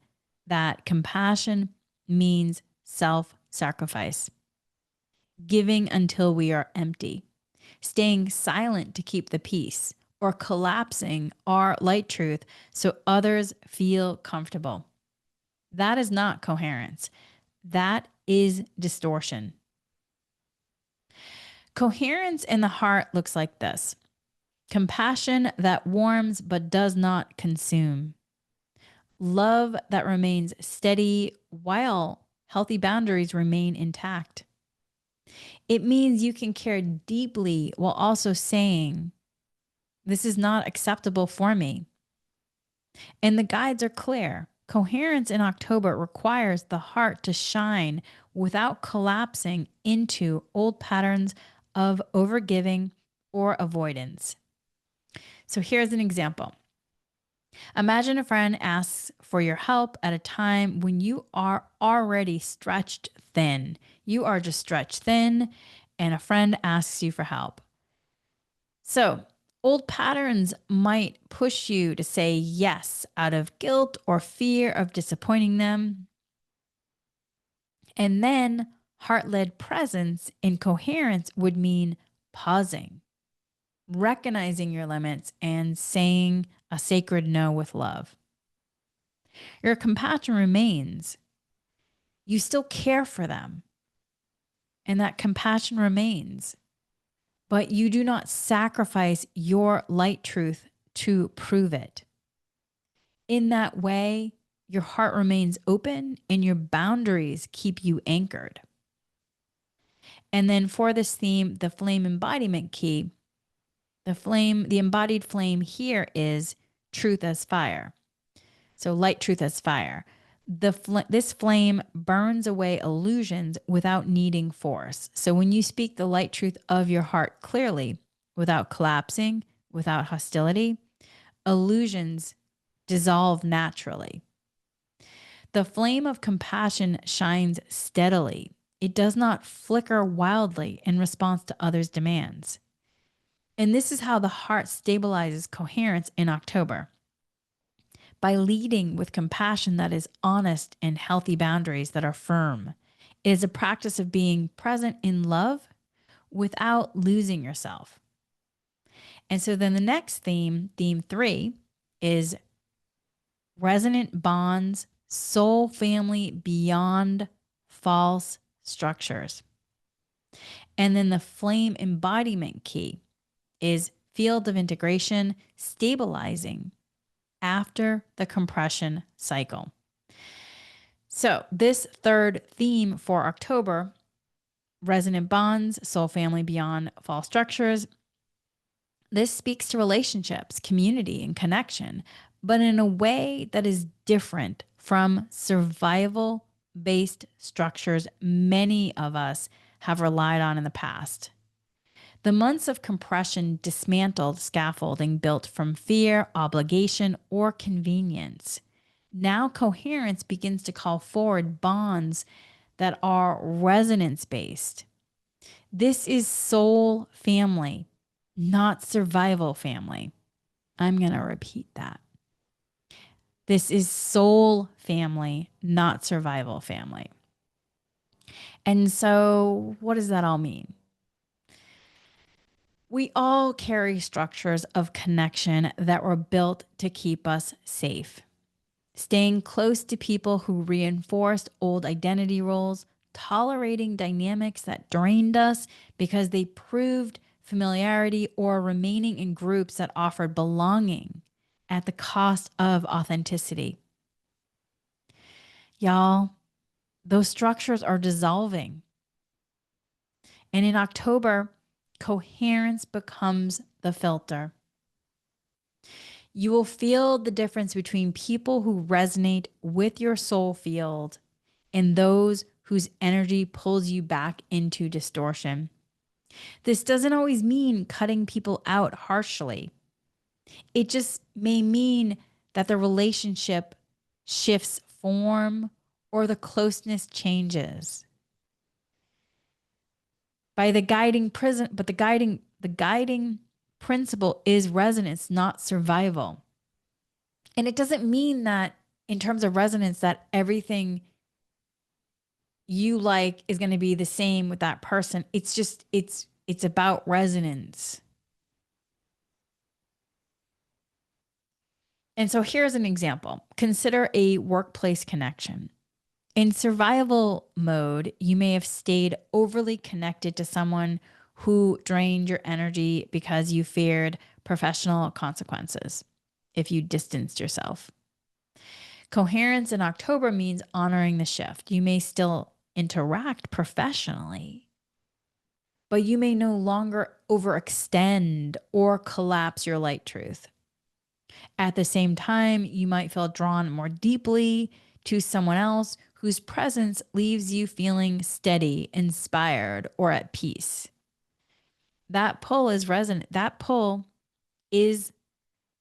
that compassion means self-sacrifice, giving until we are empty, staying silent to keep the peace, or collapsing our light truth so others feel comfortable. That is not coherence. That is distortion. Coherence in the heart looks like this: compassion that warms but does not consume. Love that remains steady while healthy boundaries remain intact. It means you can care deeply while also saying, this is not acceptable for me. And the guides are clear. Coherence in October requires the heart to shine without collapsing into old patterns of overgiving or avoidance. So here's an example. Imagine a friend asks for your help at a time when you are already stretched thin. You are just stretched thin, and a friend asks you for help. So, old patterns might push you to say yes out of guilt or fear of disappointing them. And then, heart-led presence in coherence would mean pausing, recognizing your limits, and saying a sacred no with love. Your compassion remains. You still care for them, and that compassion remains. But you do not sacrifice your light truth to prove it. In that way, your heart remains open and your boundaries keep you anchored. And then for this theme, the flame embodiment key, the embodied flame here is truth as fire. So light, truth as fire. This flame burns away illusions without needing force. So when you speak the light truth of your heart clearly, without collapsing, without hostility, illusions dissolve naturally. The flame of compassion shines steadily. It does not flicker wildly in response to others' demands. And this is how the heart stabilizes coherence in October, by leading with compassion that is honest and healthy boundaries that are firm. It is a practice of being present in love without losing yourself. And so then the next theme, theme 3, is resonant bonds, soul family beyond false structures. And then the flame embodiment key is field of integration, stabilizing after the compression cycle. So, this third theme for October, resonant bonds, soul family beyond false structures, this speaks to relationships, community, and connection, but in a way that is different from survival based structures many of us have relied on in the past. The months of compression dismantled scaffolding built from fear, obligation, or convenience. Now, coherence begins to call forward bonds that are resonance based. This is soul family, not survival family. I'm going to repeat that. This is soul family, not survival family. And so, what does that all mean? We all carry structures of connection that were built to keep us safe. Staying close to people who reinforced old identity roles, tolerating dynamics that drained us because they proved familiarity, or remaining in groups that offered belonging at the cost of authenticity. Y'all, those structures are dissolving. And in October, coherence becomes the filter. You will feel the difference between people who resonate with your soul field and those whose energy pulls you back into distortion. This doesn't always mean cutting people out harshly. It just may mean that the relationship shifts form or the closeness changes. By the guiding prison, but the guiding principle is resonance, not survival. And it doesn't mean that in terms of resonance that everything you like is going to be the same with that person. It's just it's about resonance. And so here's an example. Consider a workplace connection. In survival mode, you may have stayed overly connected to someone who drained your energy because you feared professional consequences if you distanced yourself. Coherence in October means honoring the shift. You may still interact professionally, but you may no longer overextend or collapse your light truth. At the same time, you might feel drawn more deeply to someone else whose presence leaves you feeling steady, inspired, or at peace. That pull is resonant. That pull is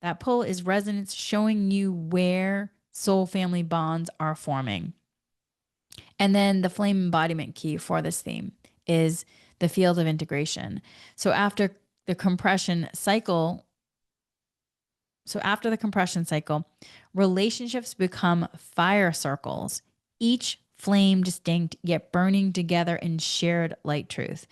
resonance, showing you where soul family bonds are forming. And then the flame embodiment key for this theme is the field of integration. So after the compression cycle, relationships become fire circles, each flame distinct yet burning together in shared light truth.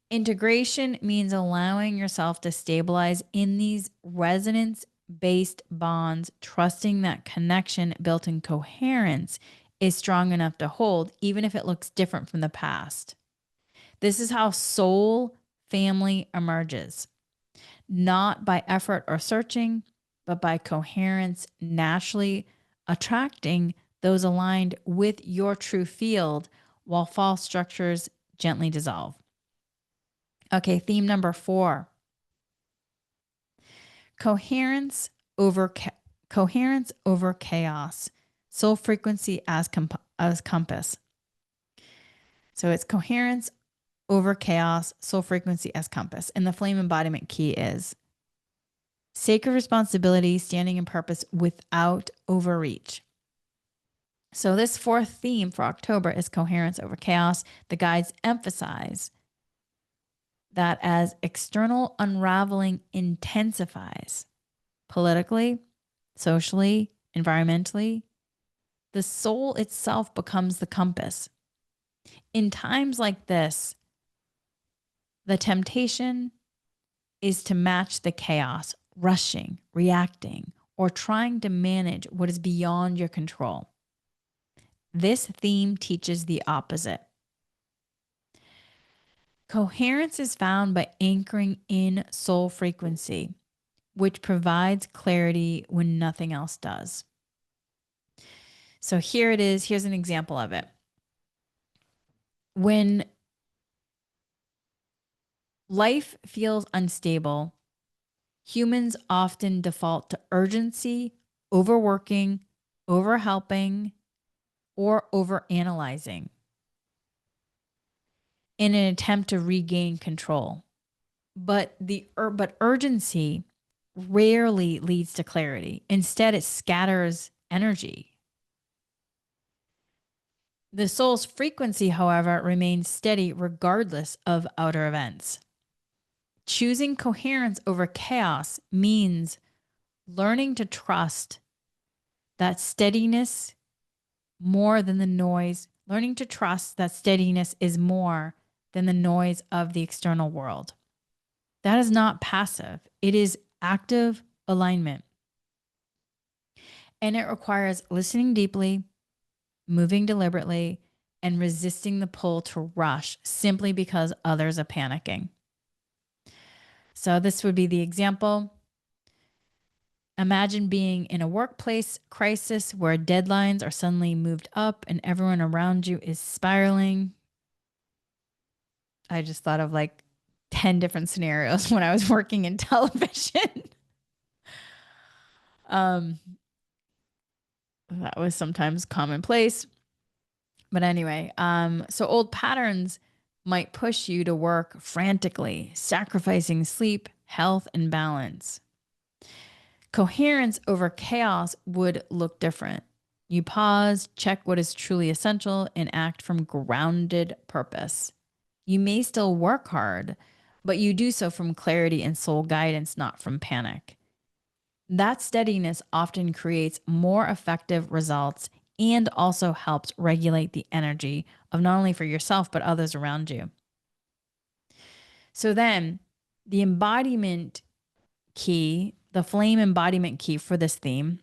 Integration means allowing yourself to stabilize in these resonance based bonds, trusting that connection built in coherence is strong enough to hold, even if it looks different from the past. This is how soul family emerges, not by effort or searching, but by coherence naturally attracting those aligned with your true field while false structures gently dissolve. Okay, theme number 4. Coherence over coherence over chaos. soul frequency as compass. So it's coherence over chaos, soul frequency as compass. And the flame embodiment key is sacred responsibility, standing in purpose without overreach. So this fourth theme for October is coherence over chaos. The guides emphasize that as external unraveling intensifies politically, socially, environmentally, the soul itself becomes the compass. In times like this, the temptation is to match the chaos, rushing, reacting, or trying to manage what is beyond your control. This theme teaches the opposite. Coherence is found by anchoring in soul frequency, which provides clarity when nothing else does. So here it is. Here's an example of it. When life feels unstable, humans often default to urgency, overworking, overhelping, or overanalyzing in an attempt to regain control. But urgency rarely leads to clarity. Instead, it scatters energy. The soul's frequency, however, remains steady regardless of outer events. Choosing coherence over chaos means learning to trust that steadiness more than the noise, learning to trust that steadiness is more than the noise of the external world. That is not passive. It is active alignment. And it requires listening deeply, moving deliberately, and resisting the pull to rush simply because others are panicking. So this would be the example. Imagine being in a workplace crisis where deadlines are suddenly moved up and everyone around you is spiraling. I just thought of like 10 different scenarios when I was working in television. That was sometimes commonplace. But anyway, so old patterns might push you to work frantically, sacrificing sleep, health, and balance. Coherence over chaos would look different. You pause, check what is truly essential, and act from grounded purpose. You may still work hard, but you do so from clarity and soul guidance, not from panic. That steadiness often creates more effective results and also helps regulate the energy of not only for yourself, but others around you. So then the embodiment key, the flame embodiment key for this theme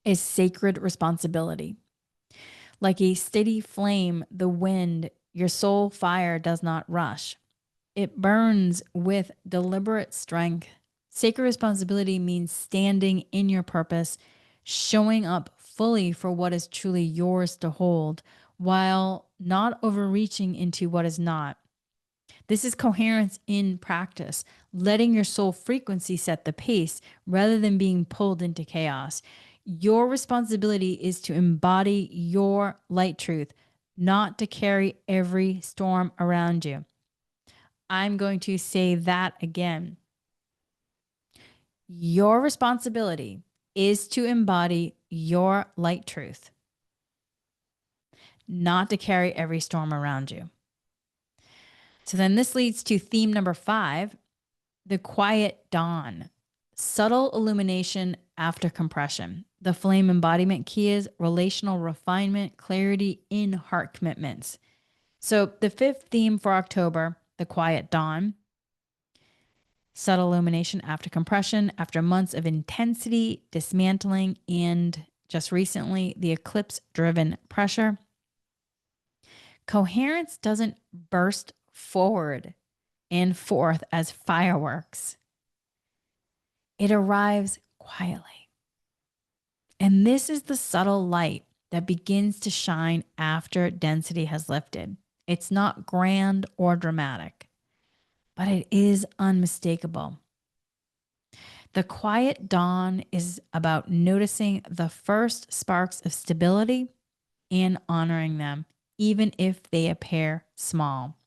is sacred responsibility. Like a steady flame, the wind, your soul fire does not rush. It burns with deliberate strength. Sacred responsibility means standing in your purpose, showing up fully for what is truly yours to hold, while not overreaching into what is not. This is coherence in practice, letting your soul frequency set the pace rather than being pulled into chaos. Your responsibility is to embody your light truth, not to carry every storm around you. I'm going to say that again. Your responsibility is to embody your light truth, not to carry every storm around you. So then this leads to theme number 5, the quiet dawn, subtle illumination after compression. The flame embodiment key is relational refinement, clarity in heart commitments. So the 5th theme for October, the quiet dawn, subtle illumination after compression, after months of intensity, dismantling, and just recently, the eclipse-driven pressure. Coherence doesn't burst forward and forth as fireworks. It arrives quietly. And this is the subtle light that begins to shine after density has lifted. It's not grand or dramatic, but it is unmistakable. The quiet dawn is about noticing the first sparks of stability and honoring them, even if they appear small.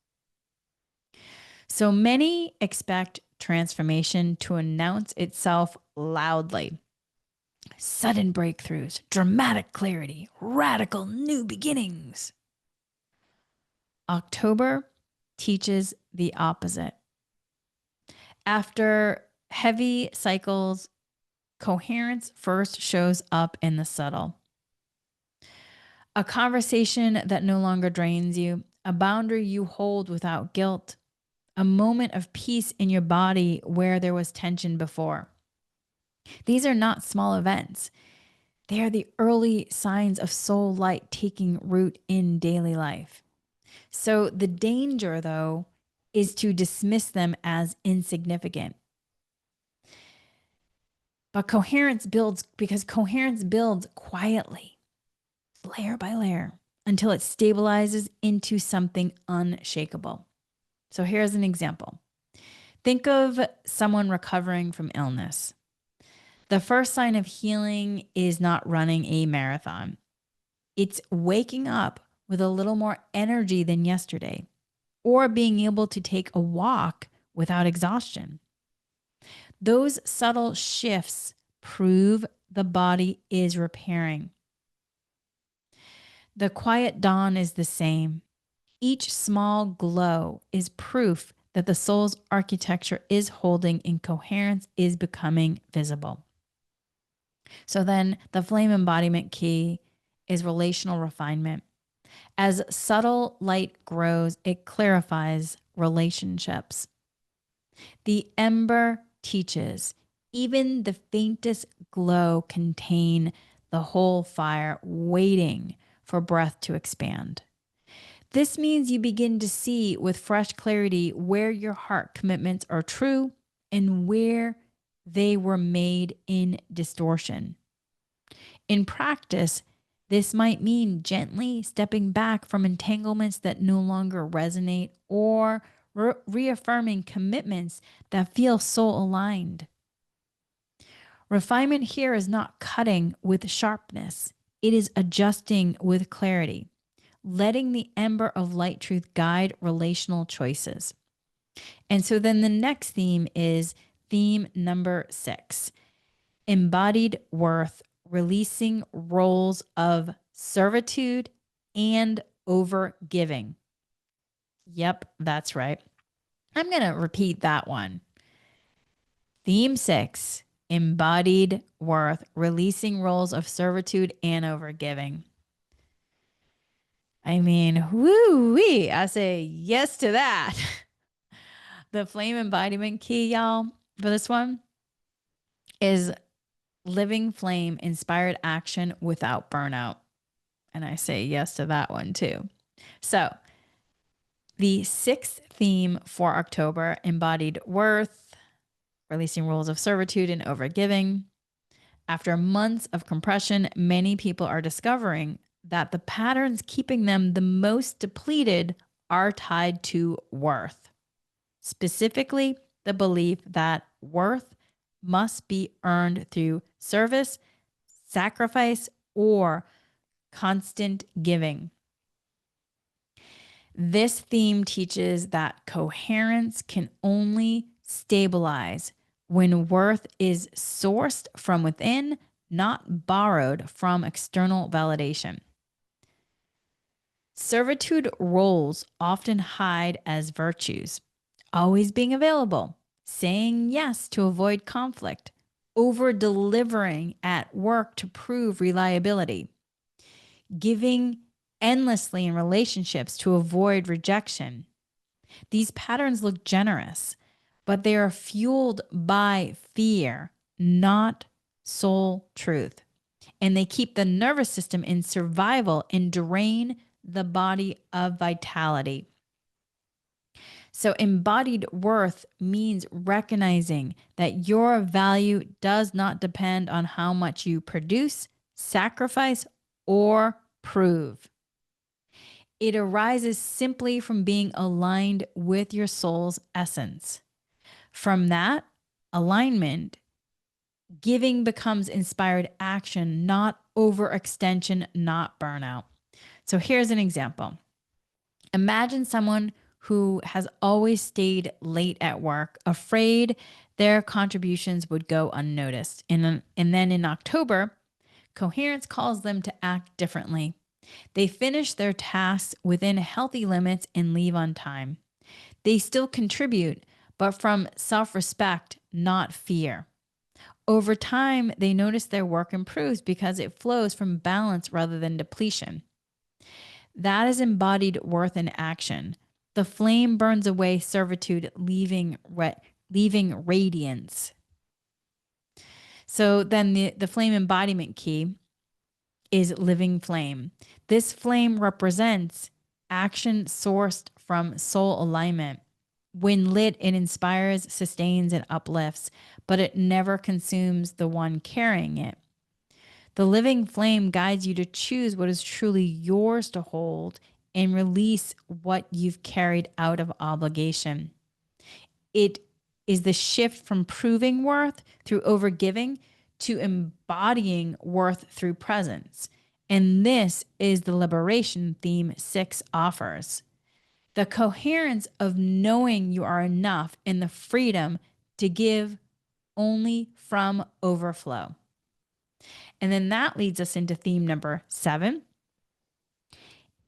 So many expect transformation to announce itself loudly. Sudden breakthroughs, dramatic clarity, radical new beginnings. October teaches the opposite. After heavy cycles, coherence first shows up in the subtle. A conversation that no longer drains you, a boundary you hold without guilt, a moment of peace in your body where there was tension before. These are not small events. They are the early signs of soul light taking root in daily life. So the danger, though, is to dismiss them as insignificant. But coherence builds because coherence builds quietly, layer by layer, until it stabilizes into something unshakable. So here's an example. Think of someone recovering from illness. The first sign of healing is not running a marathon. It's waking up with a little more energy than yesterday, or being able to take a walk without exhaustion. Those subtle shifts prove the body is repairing. The quiet dawn is the same. Each small glow is proof that the soul's architecture is holding and coherence is becoming visible. So then the flame embodiment key is relational refinement. As subtle light grows, it clarifies relationships. The ember teaches even the faintest glow contain the whole fire waiting for breath to expand. This means you begin to see with fresh clarity where your heart commitments are true and where they were made in distortion. In practice, this might mean gently stepping back from entanglements that no longer resonate or reaffirming commitments that feel soul aligned. Refinement here is not cutting with sharpness, it is adjusting with clarity, letting the ember of light truth guide relational choices. And so then the next theme is theme number 6, embodied worth, releasing roles of servitude and overgiving. Yep, that's right. I'm going to repeat that one. Theme 6, embodied worth, releasing roles of servitude and overgiving. I mean, woo-wee, I say yes to that. The flame embodiment key, y'all, for this one is living flame inspired action without burnout. And I say yes to that one too. So the 6th theme for October, embodied worth, releasing rules of servitude and overgiving. After months of compression, many people are discovering that the patterns keeping them the most depleted are tied to worth. Specifically, the belief that worth must be earned through service, sacrifice, or constant giving. This theme teaches that coherence can only stabilize when worth is sourced from within, not borrowed from external validation. Servitude roles often hide as virtues, always being available, saying yes to avoid conflict, over delivering at work to prove reliability, giving endlessly in relationships to avoid rejection. These patterns look generous, but they are fueled by fear, not soul truth. And they keep the nervous system in survival and drain the body of vitality. So, embodied worth means recognizing that your value does not depend on how much you produce, sacrifice, or prove. It arises simply from being aligned with your soul's essence. From that alignment, Giving becomes inspired action, not overextension, not burnout. So here's an example. Imagine someone who has always stayed late at work, afraid their contributions would go unnoticed. And then in October, Coherence calls them to act differently. They finish their tasks within healthy limits and leave on time. They still contribute, but from self respect, not fear. Over time, they notice their work improves because it flows from balance rather than depletion. That is embodied worth in action. The flame burns away servitude, leaving radiance. So then the flame embodiment key is living flame. This flame represents action sourced from soul alignment. When lit, it inspires, sustains, and uplifts, but it never consumes the one carrying it. The living flame guides you to choose what is truly yours to hold and release what you've carried out of obligation. It is the shift from proving worth through overgiving to embodying worth through presence. And this is the liberation theme 6 offers. The coherence of knowing you are enough and the freedom to give only from overflow. And then that leads us into theme number 7,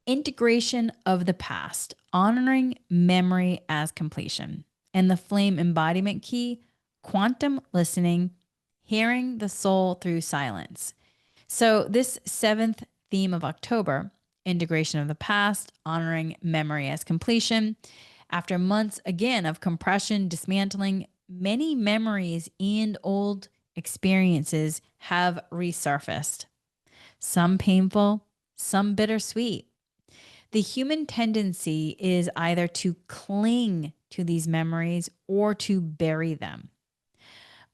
integration of the past, honoring memory as completion. And the flame embodiment key, quantum listening, hearing the soul through silence. So, this 7th theme of October, integration of the past, honoring memory as completion. After months again of compression, dismantling, many memories and old experiences have resurfaced. Some painful, some bittersweet. The human tendency is either to cling to these memories or to bury them.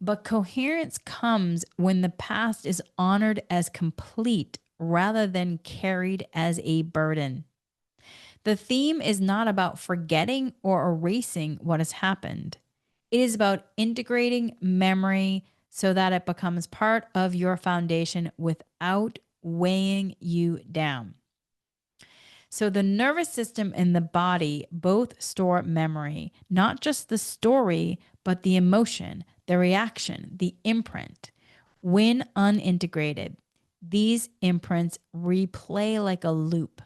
But coherence comes when the past is honored as complete rather than carried as a burden. The theme is not about forgetting or erasing what has happened. It is about integrating memory so that it becomes part of your foundation without weighing you down. So the nervous system and the body both store memory, not just the story, but the emotion, the reaction, the imprint. When unintegrated, these imprints replay like a loop.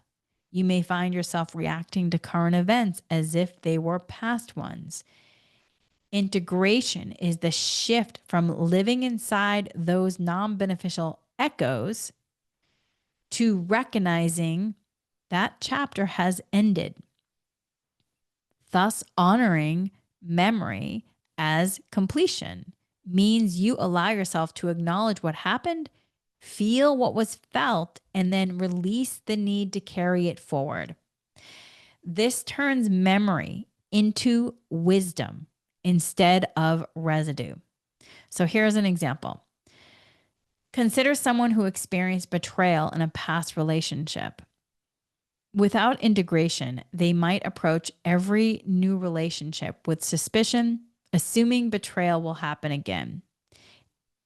You may find yourself reacting to current events as if they were past ones. Integration is the shift from living inside those non beneficial echoes to recognizing that chapter has ended, thus honoring memory as completion means you allow yourself to acknowledge what happened, feel what was felt, and then release the need to carry it forward. This turns memory into wisdom instead of residue. So here's an example. Consider someone who experienced betrayal in a past relationship. Without integration, they might approach every new relationship with suspicion, assuming betrayal will happen again.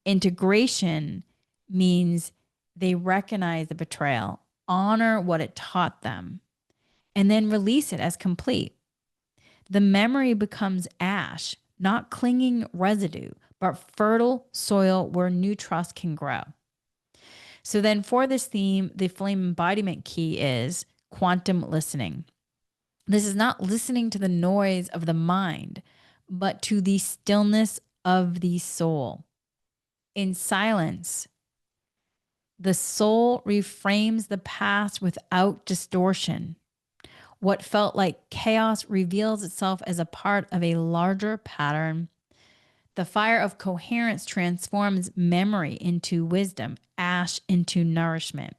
Integration means they recognize the betrayal, honor what it taught them, and then release it as complete. The memory becomes ash, not clinging residue, but fertile soil where new trust can grow. So then for this theme, the flame embodiment key is quantum listening. This is not listening to the noise of the mind, but to the stillness of the soul. In silence, the soul reframes the past without distortion. What felt like chaos reveals itself as a part of a larger pattern. The fire of coherence transforms memory into wisdom, ash into nourishment.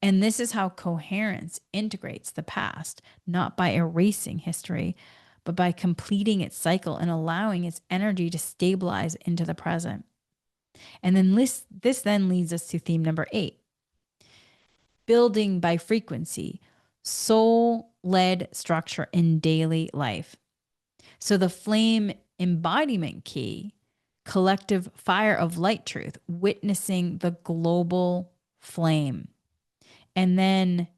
And this is how coherence integrates the past, not by erasing history, but by completing its cycle and allowing its energy to stabilize into the present. And then this then leads us to theme number 8, building by frequency, soul-led structure in daily life. So the flame embodiment key, collective fire of light truth, witnessing the global flame. And then,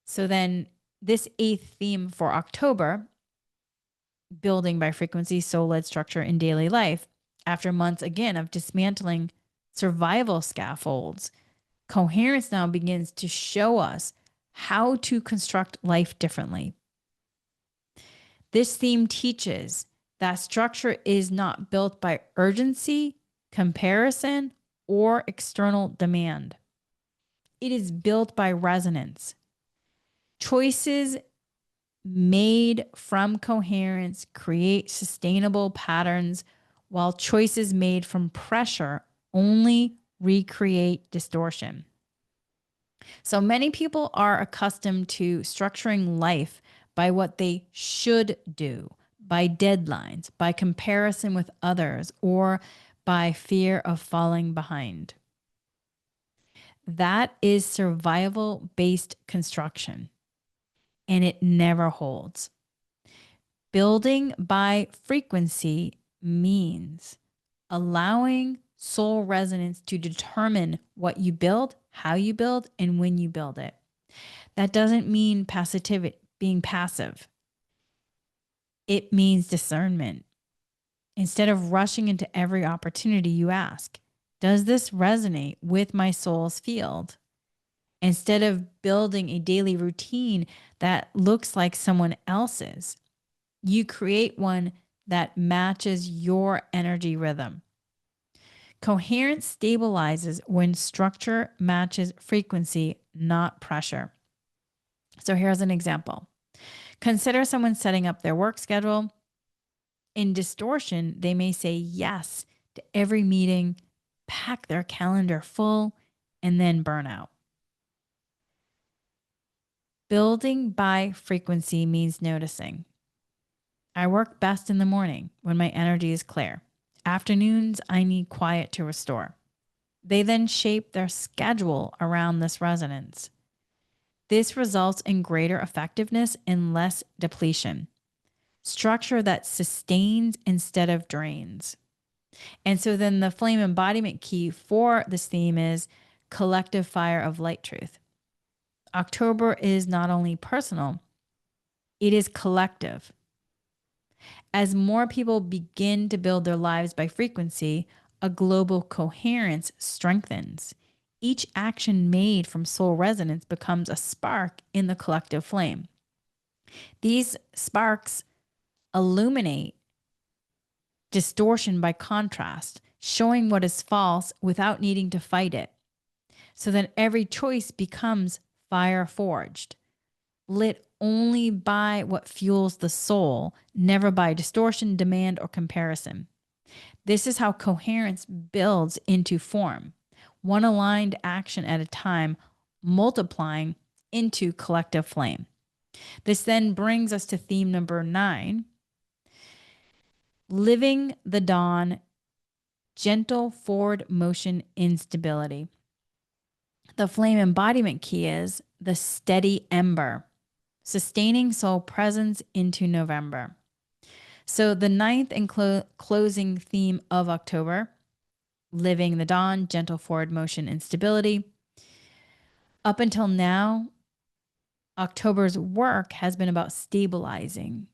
so then this eighth theme for October, building by frequency, soul led structure in daily life, after months again of dismantling survival scaffolds, coherence now begins to show us how to construct life differently. This theme teaches that structure is not built by urgency, comparison, or external demand. It is built by resonance. Choices made from coherence create sustainable patterns, while choices made from pressure only recreate distortion. So many people are accustomed to structuring life by what they should do, by deadlines, by comparison with others, or by fear of falling behind. That is survival based construction, and it never holds. Building by frequency means allowing soul resonance to determine what you build, how you build, and when you build it. That doesn't mean passivity, being passive. It means discernment. Instead of rushing into every opportunity, you ask, does this resonate with my soul's field? Instead of building a daily routine that looks like someone else's, you create one that matches your energy rhythm. Coherence stabilizes when structure matches frequency, not pressure. So here's an example. Consider someone setting up their work schedule. In distortion, they may say yes to every meeting, pack their calendar full, and then burn out. Building by frequency means noticing. I work best in the morning when my energy is clear. Afternoons, I need quiet to restore. They then shape their schedule around this resonance. This results in greater effectiveness and less depletion. Structure that sustains instead of drains. And so then the flame embodiment key for this theme is collective fire of light truth. October is not only personal, it is collective. As more people begin to build their lives by frequency, a global coherence strengthens. Each action made from soul resonance becomes a spark in the collective flame. These sparks illuminate distortion by contrast, showing what is false without needing to fight it. So then every choice becomes fire forged, lit only by what fuels the soul, never by distortion, demand, or comparison. This is how coherence builds into form, one aligned action at a time, multiplying into collective flame. This then brings us to theme number 9, living the dawn, gentle forward motion instability. The flame embodiment key is the steady ember, sustaining soul presence into November. So the ninth and closing theme of October, living the dawn, gentle forward motion instability. Up until now, October's work has been about stabilizing,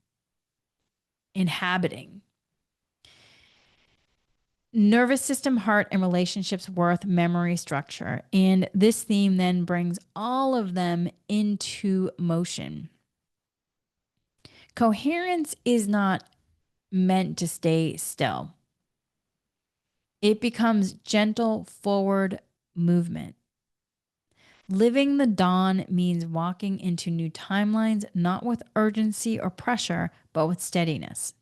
inhabiting. Nervous system, heart, and relationships, worth, memory, structure. And this theme then brings all of them into motion. Coherence is not meant to stay still. It becomes gentle forward movement. Living the dawn means walking into new timelines, not with urgency or pressure, but with steadiness.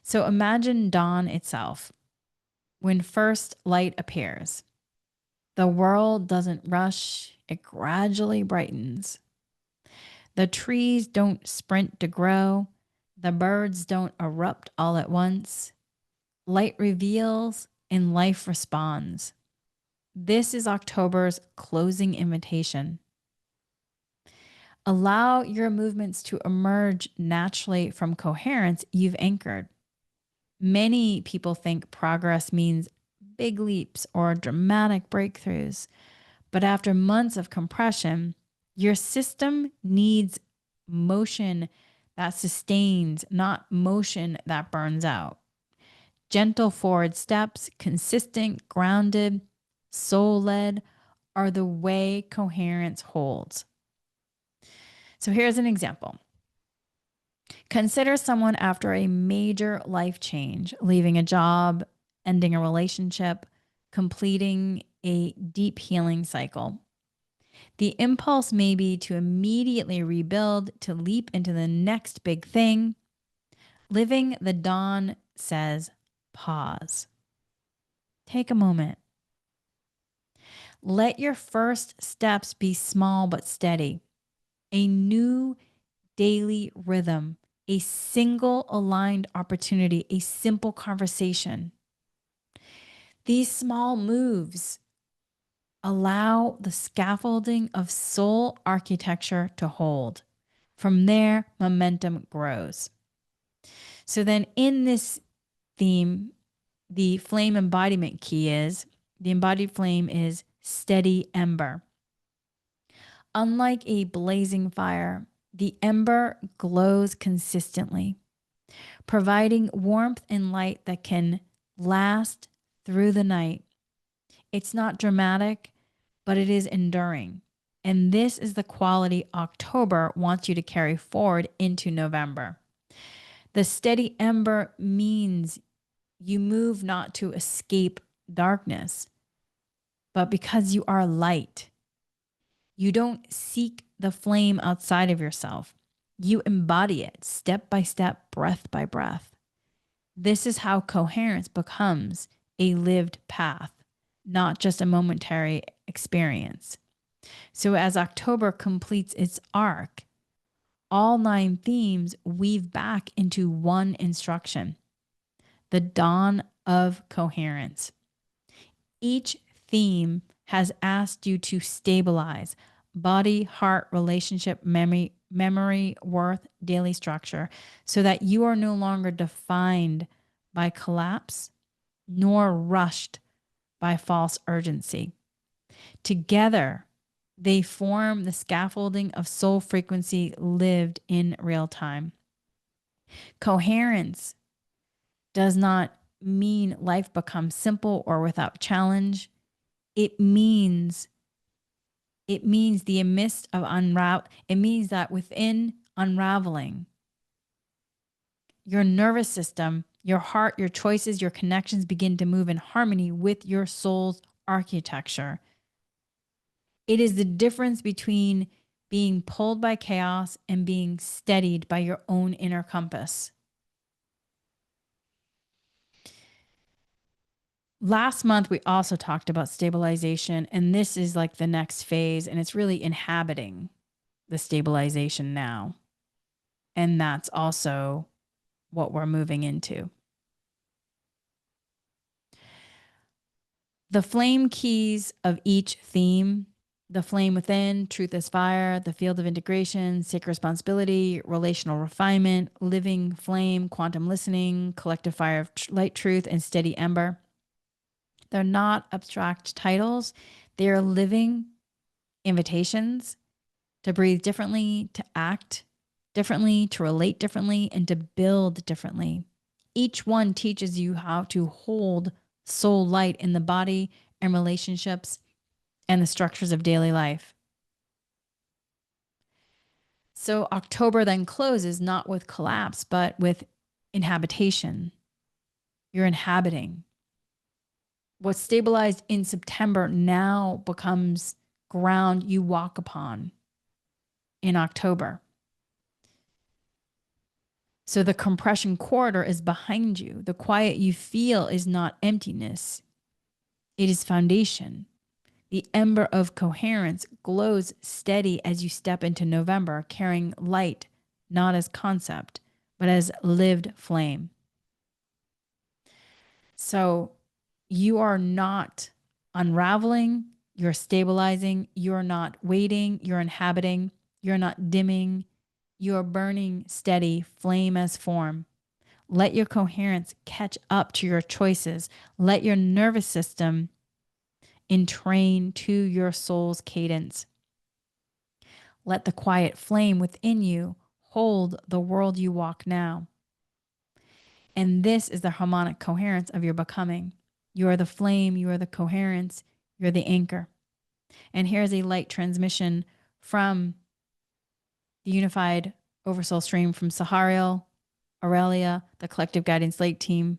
So imagine dawn itself. When first light appears, the world doesn't rush, it gradually brightens. The trees don't sprint to grow, the birds don't erupt all at once. Light reveals and life responds. This is October's closing invitation. Allow your movements to emerge naturally from coherence you've anchored. Many people think progress means big leaps or dramatic breakthroughs. But after months of compression, your system needs motion that sustains, not motion that burns out. Gentle forward steps, consistent, grounded, soul led, are the way coherence holds. So here's an example. Consider someone after a major life change, leaving a job, ending a relationship, completing a deep healing cycle. The impulse may be to immediately rebuild, to leap into the next big thing. Living the dawn says, pause. Take a moment. Let your first steps be small but steady. A new daily rhythm, a single aligned opportunity, a simple conversation. These small moves allow the scaffolding of soul architecture to hold. From there, momentum grows. So then in this theme, the flame embodiment key is, the embodied flame is steady ember. Unlike a blazing fire, the ember glows consistently, providing warmth and light that can last through the night. It's not dramatic, but it is enduring. And this is the quality October wants you to carry forward into November. The steady ember means you move not to escape darkness, but because you are light. You don't seek the flame outside of yourself. You embody it step by step, breath by breath. This is how coherence becomes a lived path, not just a momentary experience. So as October completes its arc, all 9 themes weave back into one instruction: the dawn of coherence. Each theme has asked you to stabilize body, heart, relationship, memory, worth, daily structure, so that you are no longer defined by collapse nor rushed by false urgency. Together, they form the scaffolding of soul frequency lived in real time. Coherence does not mean life becomes simple or without challenge. It means the midst of it means that within unraveling, your nervous system, your heart, your choices, your connections begin to move in harmony with your soul's architecture. It is the difference between being pulled by chaos and being steadied by your own inner compass. Last month, we also talked about stabilization, and this is like the next phase, and it's really inhabiting the stabilization now. And that's also what we're moving into. The flame keys of each theme: the flame within, truth is fire, the field of integration, sacred responsibility, relational refinement, living flame, quantum listening, collective fire of light truth, and steady ember. They're not abstract titles. They are living invitations to breathe differently, to act differently, to relate differently, and to build differently. Each one teaches you how to hold soul light in the body and relationships and the structures of daily life. So October then closes not with collapse, but with inhabitation. You're inhabiting. What stabilized in September now becomes ground you walk upon in October. So the compression corridor is behind you. The quiet you feel is not emptiness. It is foundation. The ember of coherence glows steady as you step into November, carrying light, not as concept, but as lived flame. So you are not unraveling, you're stabilizing, you're not waiting, you're inhabiting, you're not dimming, you're burning steady, flame as form. Let your coherence catch up to your choices. Let your nervous system entrain to your soul's cadence. Let the quiet flame within you hold the world you walk now. And this is the harmonic coherence of your becoming. You are the flame, you are the coherence, you're the anchor. And here's a light transmission from the unified oversoul stream from Sahariel, Aurelia, the collective guidance light team.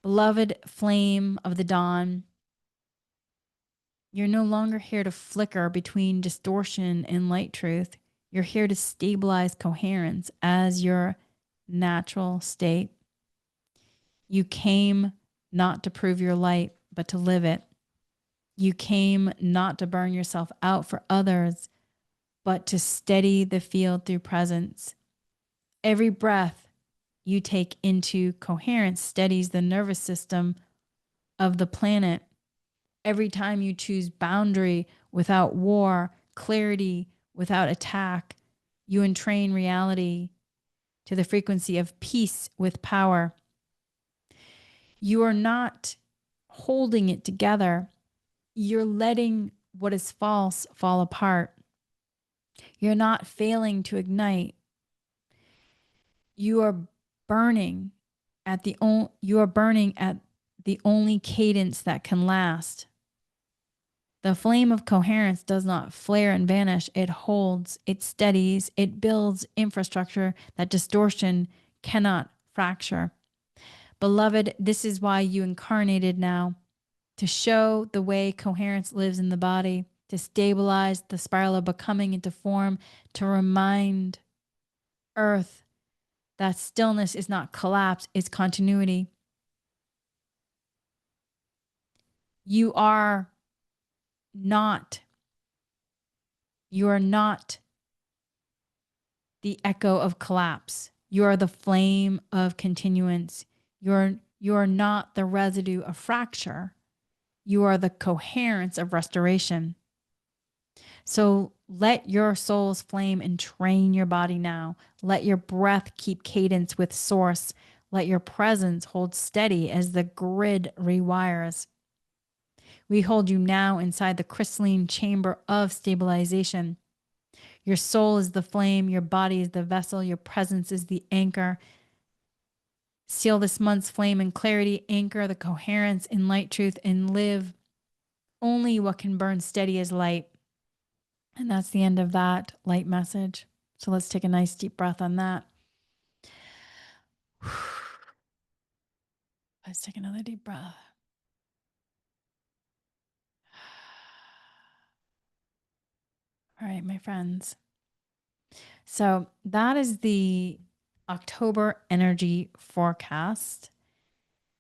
Beloved flame of the dawn, you're no longer here to flicker between distortion and light truth. You're here to stabilize coherence as your natural state. You came not to prove your light, but to live it. You came not to burn yourself out for others, but to steady the field through presence. Every breath you take into coherence steadies the nervous system of the planet. Every time you choose boundary without war, clarity without attack, you entrain reality to the frequency of peace with power. You are not holding it together. You're letting what is false fall apart. You're not failing to ignite. You are burning at the only cadence that can last. The flame of coherence does not flare and vanish. It holds, it steadies, it builds infrastructure that distortion cannot fracture. Beloved, this is why you incarnated now, to show the way coherence lives in the body, to stabilize the spiral of becoming into form, to remind Earth that stillness is not collapse, it's continuity. You are not the echo of collapse. You are the flame of continuance. You are not the residue of fracture. You are the coherence of restoration. So let your soul's flame entrain your body now. Let your breath keep cadence with source. Let your presence hold steady as the grid rewires. We hold you now inside the crystalline chamber of stabilization. Your soul is the flame, your body is the vessel, your presence is the anchor. Seal this month's flame in clarity, anchor the coherence in light truth, and live only what can burn steady as light. And that's the end of that light message. So let's take a nice deep breath on that. Let's take another deep breath. All right, my friends. So that is the October energy forecast.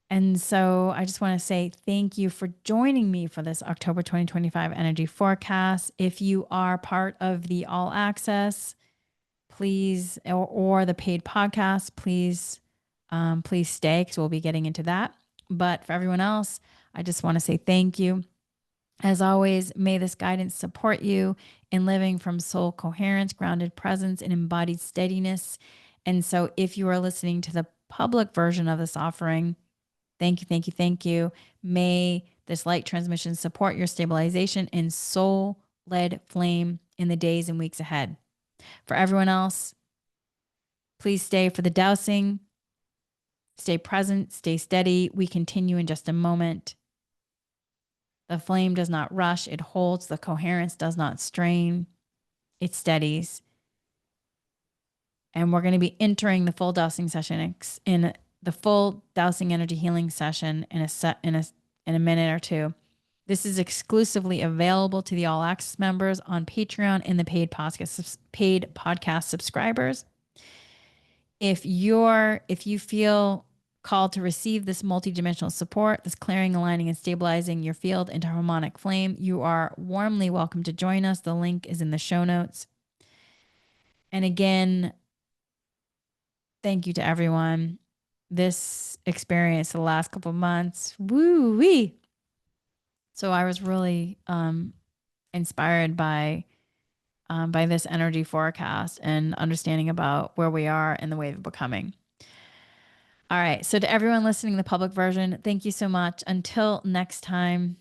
And so I just want to say thank you for joining me for this October 2025 energy forecast. If you are part of the all access, please, or the paid podcast, please stay because we'll be getting into that. But for everyone else, I just want to say thank you. As always, may this guidance support you in living from soul coherence, grounded presence, and embodied steadiness. And so if you are listening to the public version of this offering, thank you, thank you, thank you. May this light transmission support your stabilization and soul-led flame in the days and weeks ahead. For everyone else, please stay for the dowsing. Stay present, stay steady. We continue in just a moment. The flame does not rush, it holds. The coherence does not strain, it steadies. And we're going to be entering the full dowsing session in the full dowsing energy healing session in a minute or two. This is exclusively available to the All Access members on Patreon and the paid podcast subscribers. If you feel called to receive this multidimensional support, this clearing, aligning, and stabilizing your field into harmonic flame, you are warmly welcome to join us. The link is in the show notes. And again, thank you to everyone. This experience the last couple of months, woo-wee. So I was really inspired by by this energy forecast and understanding about where we are in the wave of becoming. All right. So, to everyone listening to the public version, thank you so much. Until next time,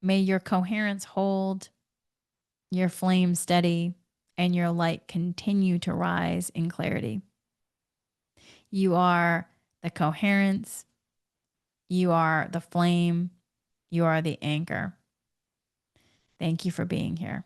may your coherence hold, your flame steady, and your light continue to rise in clarity. You are the coherence, you are the flame, you are the anchor. Thank you for being here.